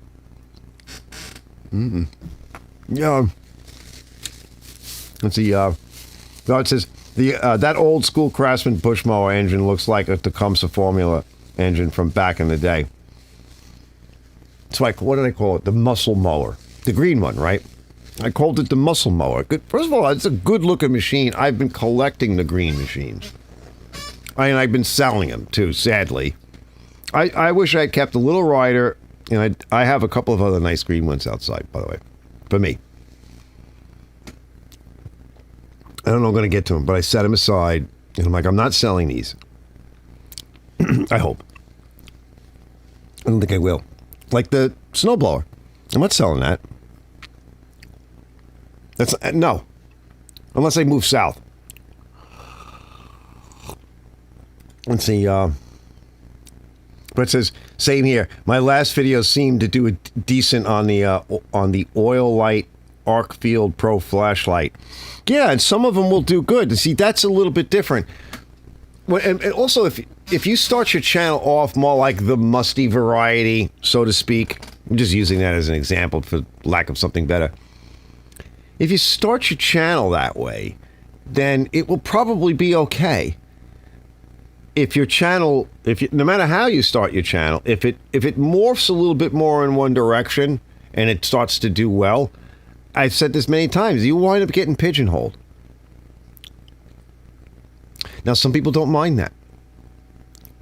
Yeah. Let's see. No, it says that old school Craftsman push mower engine looks like a Tecumseh Formula engine from back in the day. It's like, what did I call it? The muscle mower. The green one, right? I called it the muscle mower. First of all, it's a good-looking machine. I've been collecting the green machines. I've been selling them, too, sadly. I wish I had kept a little rider, and I have a couple of other nice green ones outside, by the way, for me. I don't know if I'm going to get to them, but I set them aside, and I'm like, I'm not selling these. I hope. I don't think I will. Like the snowblower. I'm not selling that. No, unless I move south. Let's see. But it says same here. My last video seemed to do decent on the oil light arc field pro flashlight. Yeah, and some of them will do good. See, that's a little bit different. And also, if you start your channel off more like the musty variety, so to speak, I'm just using that as an example for lack of something better. If you start your channel that way, then it will probably be okay. If your channel, no matter how you start your channel, if it morphs a little bit more in one direction and it starts to do well, I've said this many times, you wind up getting pigeonholed. Now, some people don't mind that.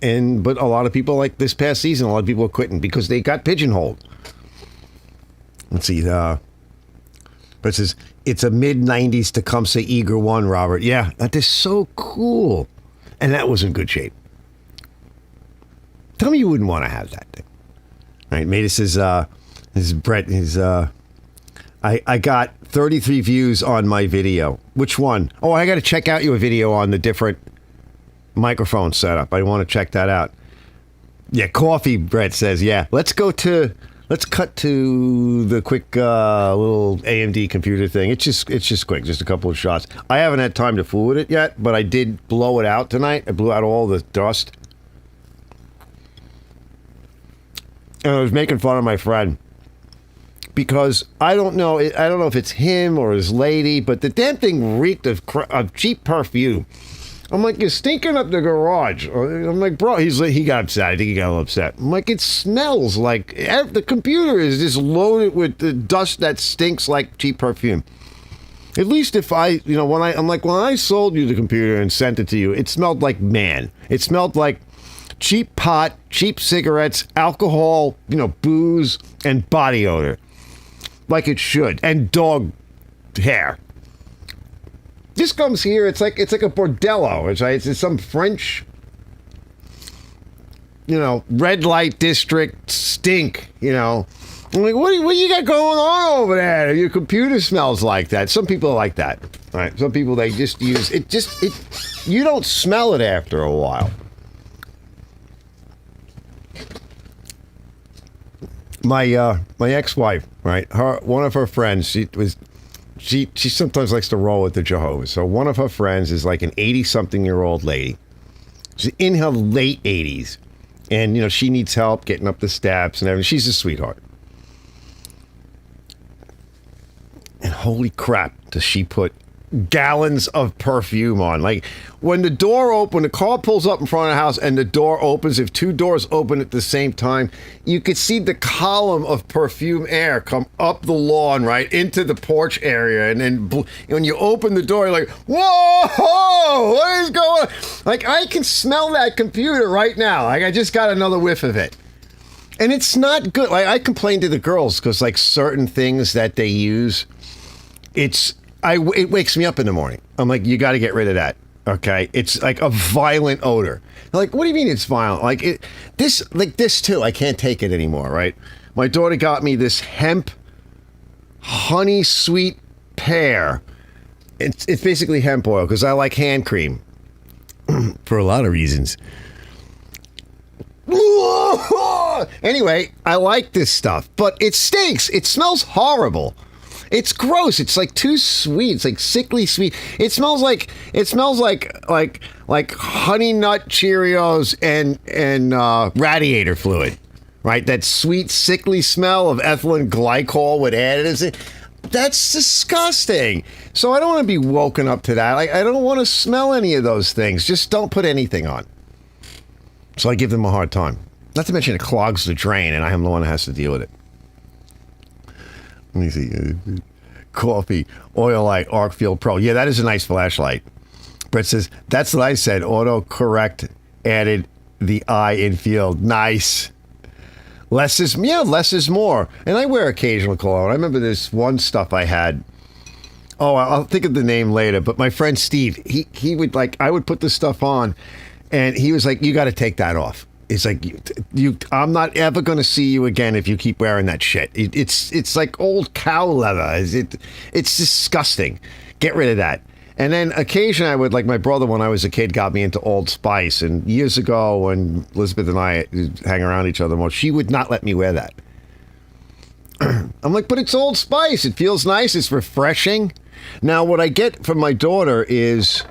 But a lot of people, like this past season, a lot of people are quitting because they got pigeonholed. Let's see, but it says, it's a mid-90s Tecumseh Eager 1, Robert. Yeah, that is so cool. And that was in good shape. Tell me you wouldn't want to have that thing. All right, Mate, this is Brett. I got 33 views on my video. Which one? Oh, I got to check out your video on the different microphone setup. I want to check that out. Yeah, coffee, Brett says. Yeah, let's cut to the quick little AMD computer thing. It's just quick, just a couple of shots. I haven't had time to fool with it yet, but I did blow it out tonight. I blew out all the dust. And I was making fun of my friend because I don't know if it's him or his lady, but the damn thing reeked of cheap perfume. I'm like, you're stinking up the garage. I'm like, bro, he got upset. I think he got a little upset. I'm like, it smells like the computer is just loaded with the dust that stinks like cheap perfume. At least if when I sold you the computer and sent it to you, it smelled like man. It smelled like cheap pot, cheap cigarettes, alcohol, booze, and body odor. Like it should. And dog hair. This comes here, it's like a bordello. It's some French, red light district stink, I'm like, what do you got going on over there? Your computer smells like that. Some people are like that. All right. Some people, they just use it. You don't smell it after a while. My ex-wife, right? One of her friends, she sometimes likes to roll with the Jehovah's. So one of her friends is like an 80-something-year-old lady. She's in her late 80s. And, she needs help getting up the steps and everything. She's a sweetheart. And holy crap, does she put gallons of perfume on. Like, when the door opens, the car pulls up in front of the house and the door opens, if two doors open at the same time, you could see the column of perfume air come up the lawn, right, into the porch area. And then when you open the door, you're like, whoa, what is going on? Like, I can smell that computer right now. Like, I just got another whiff of it. And it's not good. Like, I complain to the girls because, like, certain things that they use, it wakes me up in the morning. I'm like, you got to get rid of that. Okay, it's like a violent odor. They're like, what do you mean it's violent? Like this too. I can't take it anymore. Right? My daughter got me this hemp honey sweet pear. It's basically hemp oil because I like hand cream for a lot of reasons. Anyway, I like this stuff, but it stinks. It smells horrible. It's gross. It's like too sweet. It's like sickly sweet. It smells like honey nut Cheerios and radiator fluid, right? That sweet sickly smell of ethylene glycol with additives. That's disgusting. So I don't want to be woken up to that. I don't want to smell any of those things. Just don't put anything on. So I give them a hard time. Not to mention it clogs the drain, and I am the one that has to deal with it. Let me see. Coffee, oil light, Arcfield Pro. Yeah, that is a nice flashlight. Brett says, that's what I said. Autocorrect added the I in field. Nice. Less is more. And I wear occasional cologne. I remember this one stuff I had. Oh, I'll think of the name later. But my friend Steve, he would I would put this stuff on, and he was like, you got to take that off. It's like, I'm not ever going to see you again if you keep wearing that shit. It's like old cow leather. It's disgusting. Get rid of that. And then occasionally I would, like my brother when I was a kid got me into Old Spice. And years ago when Elizabeth and I hang around each other more, she would not let me wear that. I'm like, but it's Old Spice. It feels nice. It's refreshing. Now, what I get from my daughter is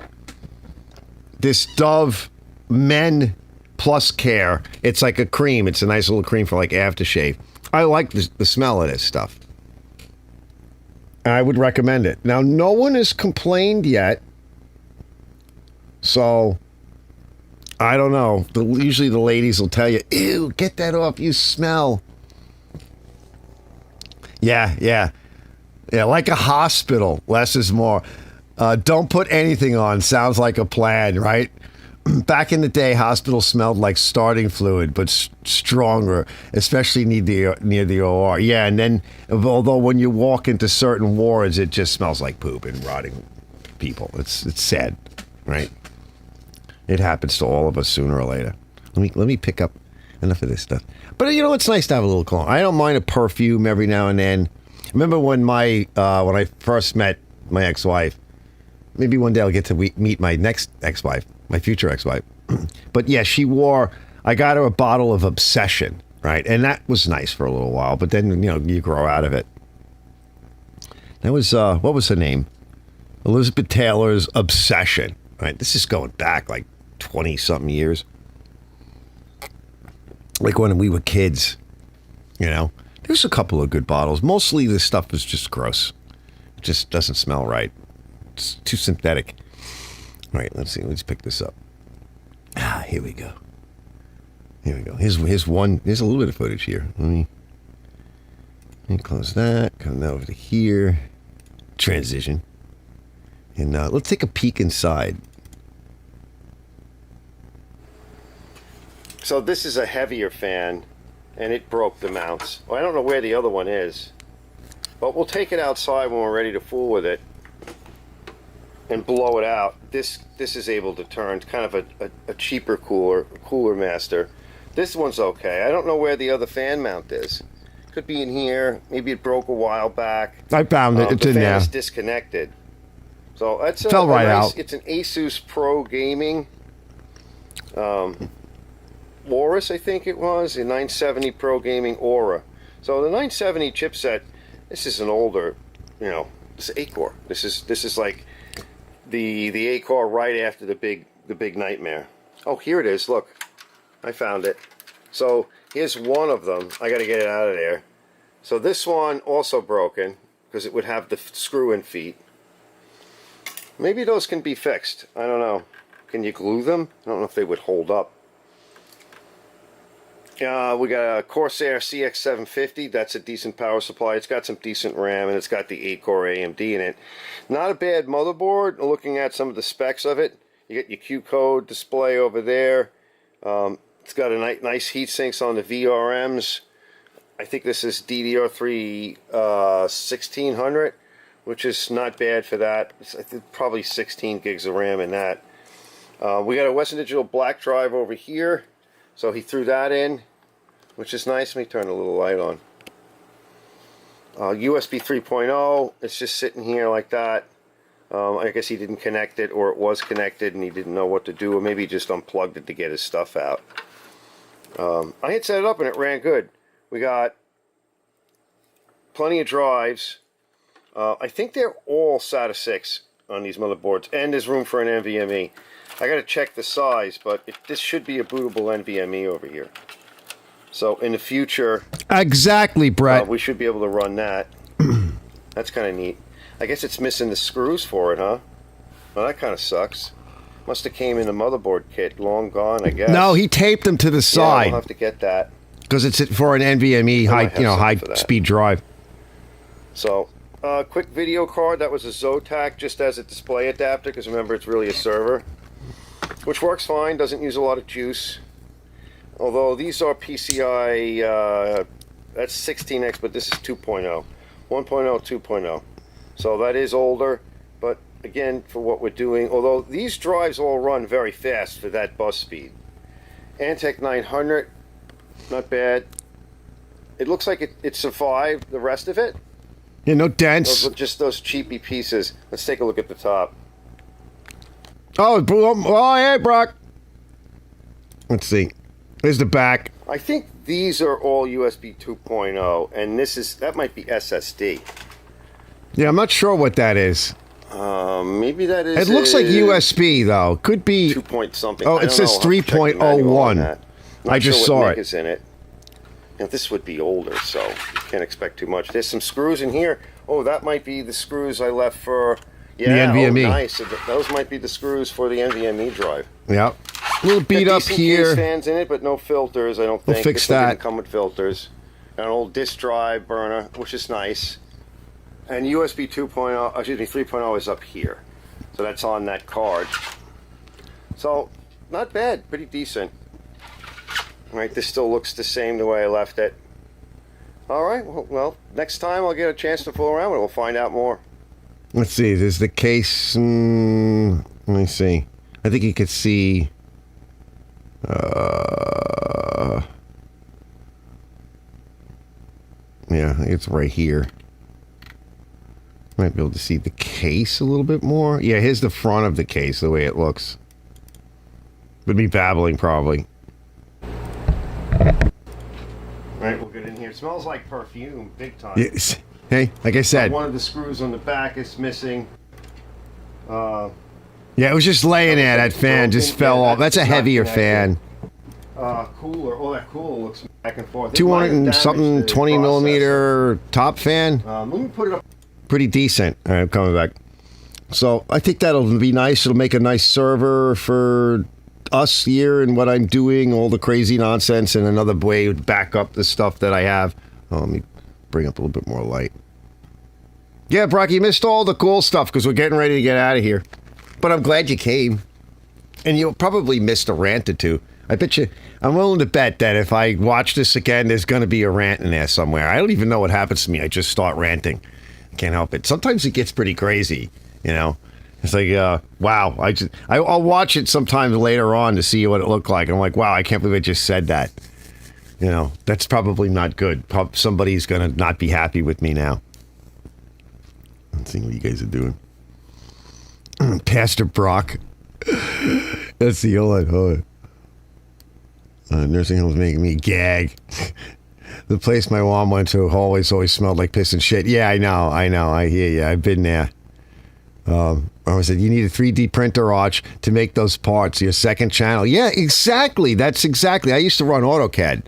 this Dove Men Plus Care. It's like a cream. It's a nice little cream for like aftershave. I like the smell of this stuff. I would recommend it. Now, no one has complained yet. So, I don't know. Usually the ladies will tell you, ew, get that off. You smell. Yeah, like a hospital. Less is more. Don't put anything on. Sounds like a plan, right? Back in the day, hospitals smelled like starting fluid, but stronger, especially near the OR. Yeah, and then, although when you walk into certain wards, it just smells like poop and rotting people. It's sad, right? It happens to all of us sooner or later. Let me pick up enough of this stuff. But you know, it's nice to have a little cologne. I don't mind a perfume every now and then. Remember when when I first met my ex-wife? Maybe one day I'll get to meet my next ex-wife. My future ex-wife. But yeah, I got her a bottle of Obsession, right? And that was nice for a little while, but then, you grow out of it. That was, what was her name? Elizabeth Taylor's Obsession, right? This is going back like 20-something years. Like when we were kids, There's a couple of good bottles. Mostly this stuff is just gross. It just doesn't smell right. It's too synthetic. All right, let's see. Let's pick this up. Here we go. Here's a little bit of footage here. Let me close that. Come over to here. Transition. And let's take a peek inside. So this is a heavier fan, and it broke the mounts. Well, I don't know where the other one is, but we'll take it outside when we're ready to fool with it and blow it out. This is able to turn. It's kind of a cheaper cooler master. This one's okay. I don't know where the other fan mount is. Could be in here. Maybe it broke a while back. I found it. It's in there. The fan is disconnected. So that's fell right out. It's an Asus Pro Gaming Aorus, I think it was, a 970 Pro Gaming Aura. So the 970 chipset. This is an older, this is 8-core. This is like the 8-core right after the big nightmare. Oh, here it is. Look, I found it. So here's one of them. I got to get it out of there. So this one also broken. because it would have the screw-in feet. Maybe those can be fixed. I don't know. Can you glue them? I don't know if they would hold up. We got a Corsair CX750. That's a decent power supply. It's got some decent RAM, and it's got the 8-core AMD in it. Not a bad motherboard. Looking at some of the specs of it, you get your Q code display over there. It's got a nice heat sinks on the VRMs. I think this is DDR3 1600, which is not bad for that. I think probably 16 gigs of RAM in that. We got a Western Digital black drive over here, so he threw that in, which is nice. Let me turn a little light on. USB 3.0, it's just sitting here like that. I guess he didn't connect it, or it was connected and he didn't know what to do, or maybe he just unplugged it to get his stuff out. I had set it up and it ran good. We got plenty of drives. I think they're all SATA 6 on these motherboards, and there's room for an NVMe. I got to check the size, but this should be a bootable NVMe over here. So in the future, Exactly, Brett. we should be able to run that. That's kind of neat. I guess it's missing the screws for it, huh? Well, that kind of sucks. Must have came in the motherboard kit, long gone, I guess. No, he taped them to the Yeah, side we'll have to get that. because it's for an NVMe might have something high for that. speed drive. So, quick video card. That was a Zotac just as a display adapter, because remember, it's really a server, which works fine, doesn't use a lot of juice. Although these are PCI, that's 16X, but this is 2.0. 1.0, 2.0. So that is older, but again, for what we're doing, although these drives all run very fast for that bus speed. Antec 900, not bad. It looks like it survived the rest of it. Yeah, no Those dents. were just those cheapy pieces. Let's take a look at the top. Oh, oh, hey, Brock. Let's see. There's the back. I think these are all USB 2.0, and that might be SSD. Yeah, I'm not sure what that is. Maybe that is. It looks like USB though. Could be. 2 point something. Oh, I it don't says know. I'll have to check the manual on 3.01. that. Not I just sure saw what it. Nick is in it. Now, this would be older, so you can't expect too much. There's some screws in here. Oh, that might be the screws I left for. Yeah, NVMe. Oh, nice. So those might be the screws for the NVMe drive. Yep. A little beat Got up decent here. case fans in it, but no filters. I don't think. We'll fix This one that. didn't come with filters. An old disk drive burner, which is nice. And USB 2.0, excuse me, 3.0 is up here. So that's on that card. So, not bad, pretty decent. All right, this still looks the same the way I left it. All right, well, next time I'll get a chance to fool around with it. We'll find out more. Let's see. There's the case. Let me see. I think you could see. Yeah, it's right here. Might be able to see the case a little bit more. Yeah, here's the front of the case, the way it looks. Would be babbling, probably. All right, we'll get in here. It smells like perfume, big time. Yes. Hey, like I said. One of the screws on the back is missing. Yeah, it was just laying there. That fan just fell off. That's a heavier fan. Cooler. Oh, that cooler looks back and forth. 200 and something 20 millimeter top fan. Let me put it up. Pretty decent. All right, I'm coming back. So I think that'll be nice. It'll make a nice server for us here and what I'm doing, all the crazy nonsense, and another way to back up the stuff that I have. Oh, let me bring up a little bit more light. Yeah, Brock, you missed all the cool stuff because we're getting ready to get out of here. But I'm glad you came. And you'll probably missed a rant or two. I bet you, I'm willing to bet that if I watch this again, there's going to be a rant in there somewhere. I don't even know what happens to me. I just start ranting. Can't help it. Sometimes it gets pretty crazy, you know. It's like, wow. I'll watch it sometimes later on to see what it looked like. I'm like, wow, I can't believe I just said that. You know, that's probably not good. Somebody's going to not be happy with me now. Let's see what you guys are doing. Pastor Brock. That's the old nursing home's making me gag. The place my mom went to always smelled like piss and shit. Yeah, I know. I hear you. I've been there. I said, you need a 3D printer, Arch, to make those parts. Your second channel. Yeah, exactly. That's exactly. I used to run AutoCAD.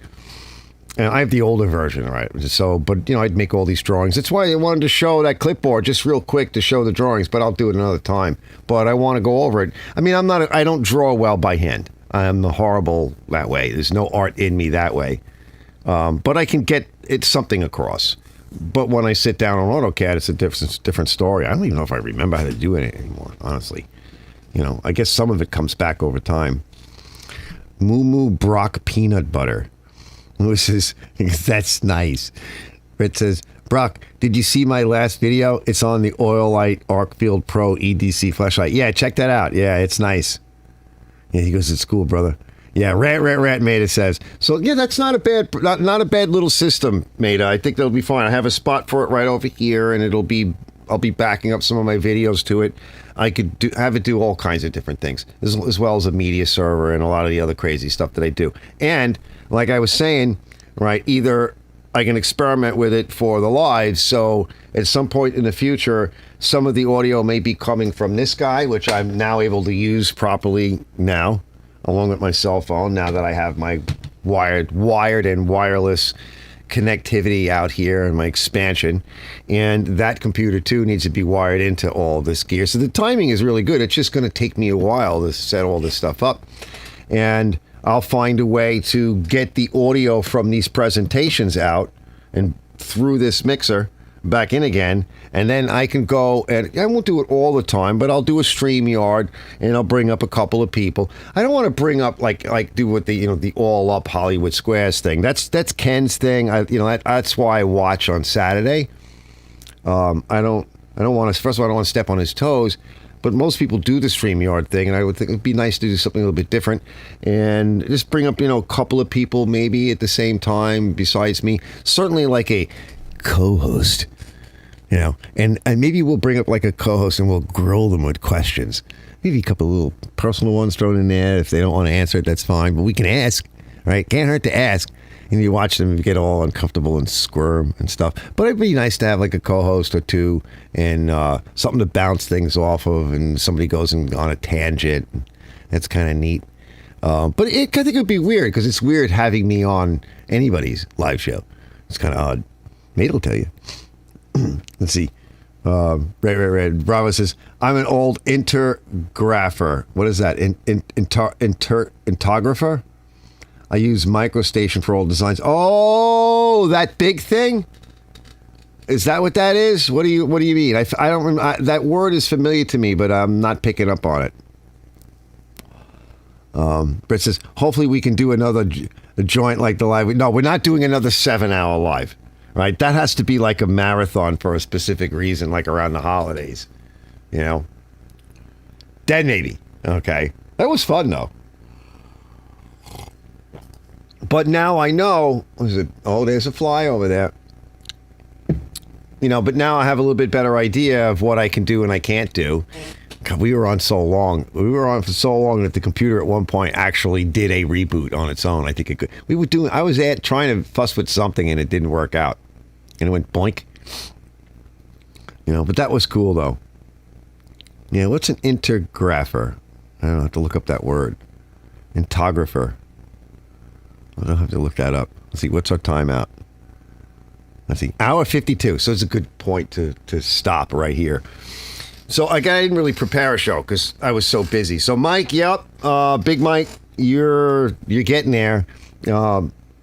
And I have the older version, right? So, but I'd make all these drawings. That's why I wanted to show that clipboard just real quick to show the drawings, but I'll do it another time. But I want to go over it. I mean, I don't draw well by hand. I'm horrible that way. There's no art in me that way. But I can get something across. But when I sit down on AutoCAD, it's a different story. I don't even know if I remember how to do it anymore, honestly. I guess some of it comes back over time. Moo Moo Brock Peanut Butter. That's nice. It says, Brock, did you see my last video? It's on the Oilite Arcfield Pro EDC flashlight. Yeah, check that out. Yeah, it's nice. Yeah, he goes to school, brother. Yeah, rat, Maida says. So, yeah, that's not a bad little system, Maida. I think that'll be fine. I have a spot for it right over here, and I'll be backing up some of my videos to it. I could have it do all kinds of different things, as well as a media server and a lot of the other crazy stuff that I do. And, like I was saying, right, either I can experiment with it for the lives, so at some point in the future, some of the audio may be coming from this guy, which I'm now able to use properly now, along with my cell phone, now that I have my wired and wireless connectivity out here and my expansion. And that computer, too, needs to be wired into all this gear. So the timing is really good. It's just going to take me a while to set all this stuff up. And I'll find a way to get the audio from these presentations out and through this mixer back in again, and then I can go, and I won't do it all the time, but I'll do a StreamYard, and I'll bring up a couple of people. I don't want to bring up like do what the all up Hollywood Squares thing. That's Ken's thing. That's why I watch on Saturday. I don't want to. First of all, I don't want to step on his toes. But most people do the StreamYard thing, and I would think it'd be nice to do something a little bit different and just bring up, a couple of people maybe at the same time besides me. Certainly like a co-host, and maybe we'll bring up like a co-host and we'll grill them with questions. Maybe a couple of little personal ones thrown in there. If they don't want to answer it, that's fine. But we can ask, right? Can't hurt to ask. And you watch them get all uncomfortable and squirm and stuff. But it'd be nice to have like a co-host or two and something to bounce things off of, and somebody goes on a tangent. That's kind of neat. But I think it would be weird, because it's weird having me on anybody's live show. It's kind of odd. Nate will tell you. Let's see. Red. Bravo says, I'm an old intergrapher. What is that? Intographer? I use MicroStation for all designs. Oh, that big thing? Is that what that is? What do you mean? I don't remember. That word is familiar to me, but I'm not picking up on it. Brett says, hopefully we can do another joint like the live. No, we're not doing another 7-hour live, right? That has to be like a marathon for a specific reason, like around the holidays, Then maybe. Okay. That was fun, though. But now I know, there's a fly over there. But now I have a little bit better idea of what I can do and I can't do. God, we were on so long. We were on for so long that the computer at one point actually did a reboot on its own. I think it could. I was trying to fuss with something and it didn't work out. And it went boink. But that was cool, though. Yeah, what's an intergrapher? I don't have to look up that word. Intographer. I don't have to look that up. Let's see, what's our timeout? Let's see, hour 52. So it's a good point to stop right here. So I didn't really prepare a show because I was so busy. So Mike, Big Mike, you're getting there.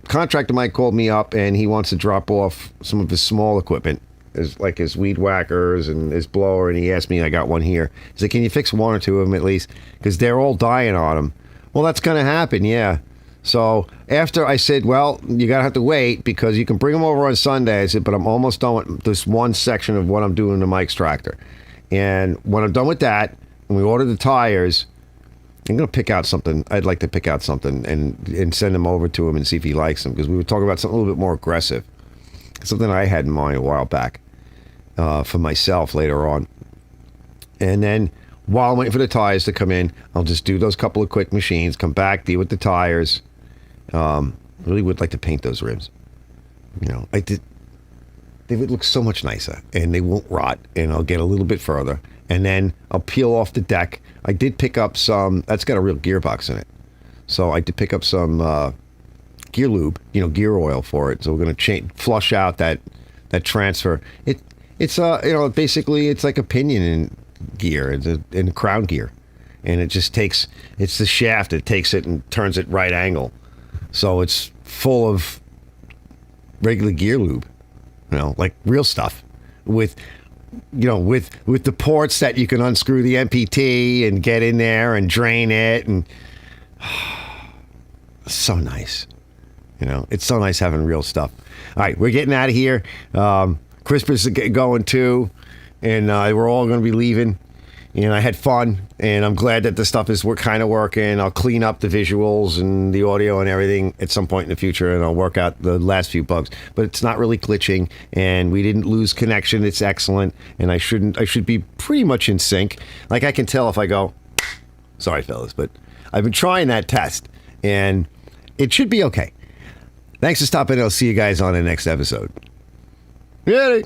Contractor Mike called me up and he wants to drop off some of his small equipment, his weed whackers and his blower. And he asked me, I got one here. He said, can you fix one or two of them at least? Because they're all dying on them. Well, that's going to happen, yeah. So after I said, well, you got to have to wait because you can bring them over on Sunday. I said, but I'm almost done with this one section of what I'm doing to Mike's tractor. And when I'm done with that, and we order the tires, I'm going to pick out something. I'd like to pick out something and send them over to him and see if he likes them, because we were talking about something a little bit more aggressive. Something I had in mind a while back for myself later on. And then while I'm waiting for the tires to come in, I'll just do those couple of quick machines, come back, deal with the tires. Really would like to paint those rims. I did. They would look so much nicer, and they won't rot, and I'll get a little bit further, and then I'll peel off the deck. I did pick up some. That's got a real gearbox in it, so I did pick up some gear lube, gear oil for it. So we're going to flush out that transfer. It's basically it's like a pinion in gear, in crown gear, and it just takes it's the shaft. It takes it and turns it right angle, so it's full of regular gear lube, like real stuff with the ports that you can unscrew the MPT and get in there and drain it, and so nice. It's so nice having real stuff. All right, we're getting out of here. Crispus is going too, and we're all going to be leaving. And I had fun, and I'm glad that the stuff is kind of working. I'll clean up the visuals and the audio and everything at some point in the future, and I'll work out the last few bugs. But it's not really glitching, and we didn't lose connection. It's excellent, and I should be pretty much in sync. Like I can tell if I go, sorry fellas, but I've been trying that test, and it should be okay. Thanks for stopping in. I'll see you guys on the next episode. Ready?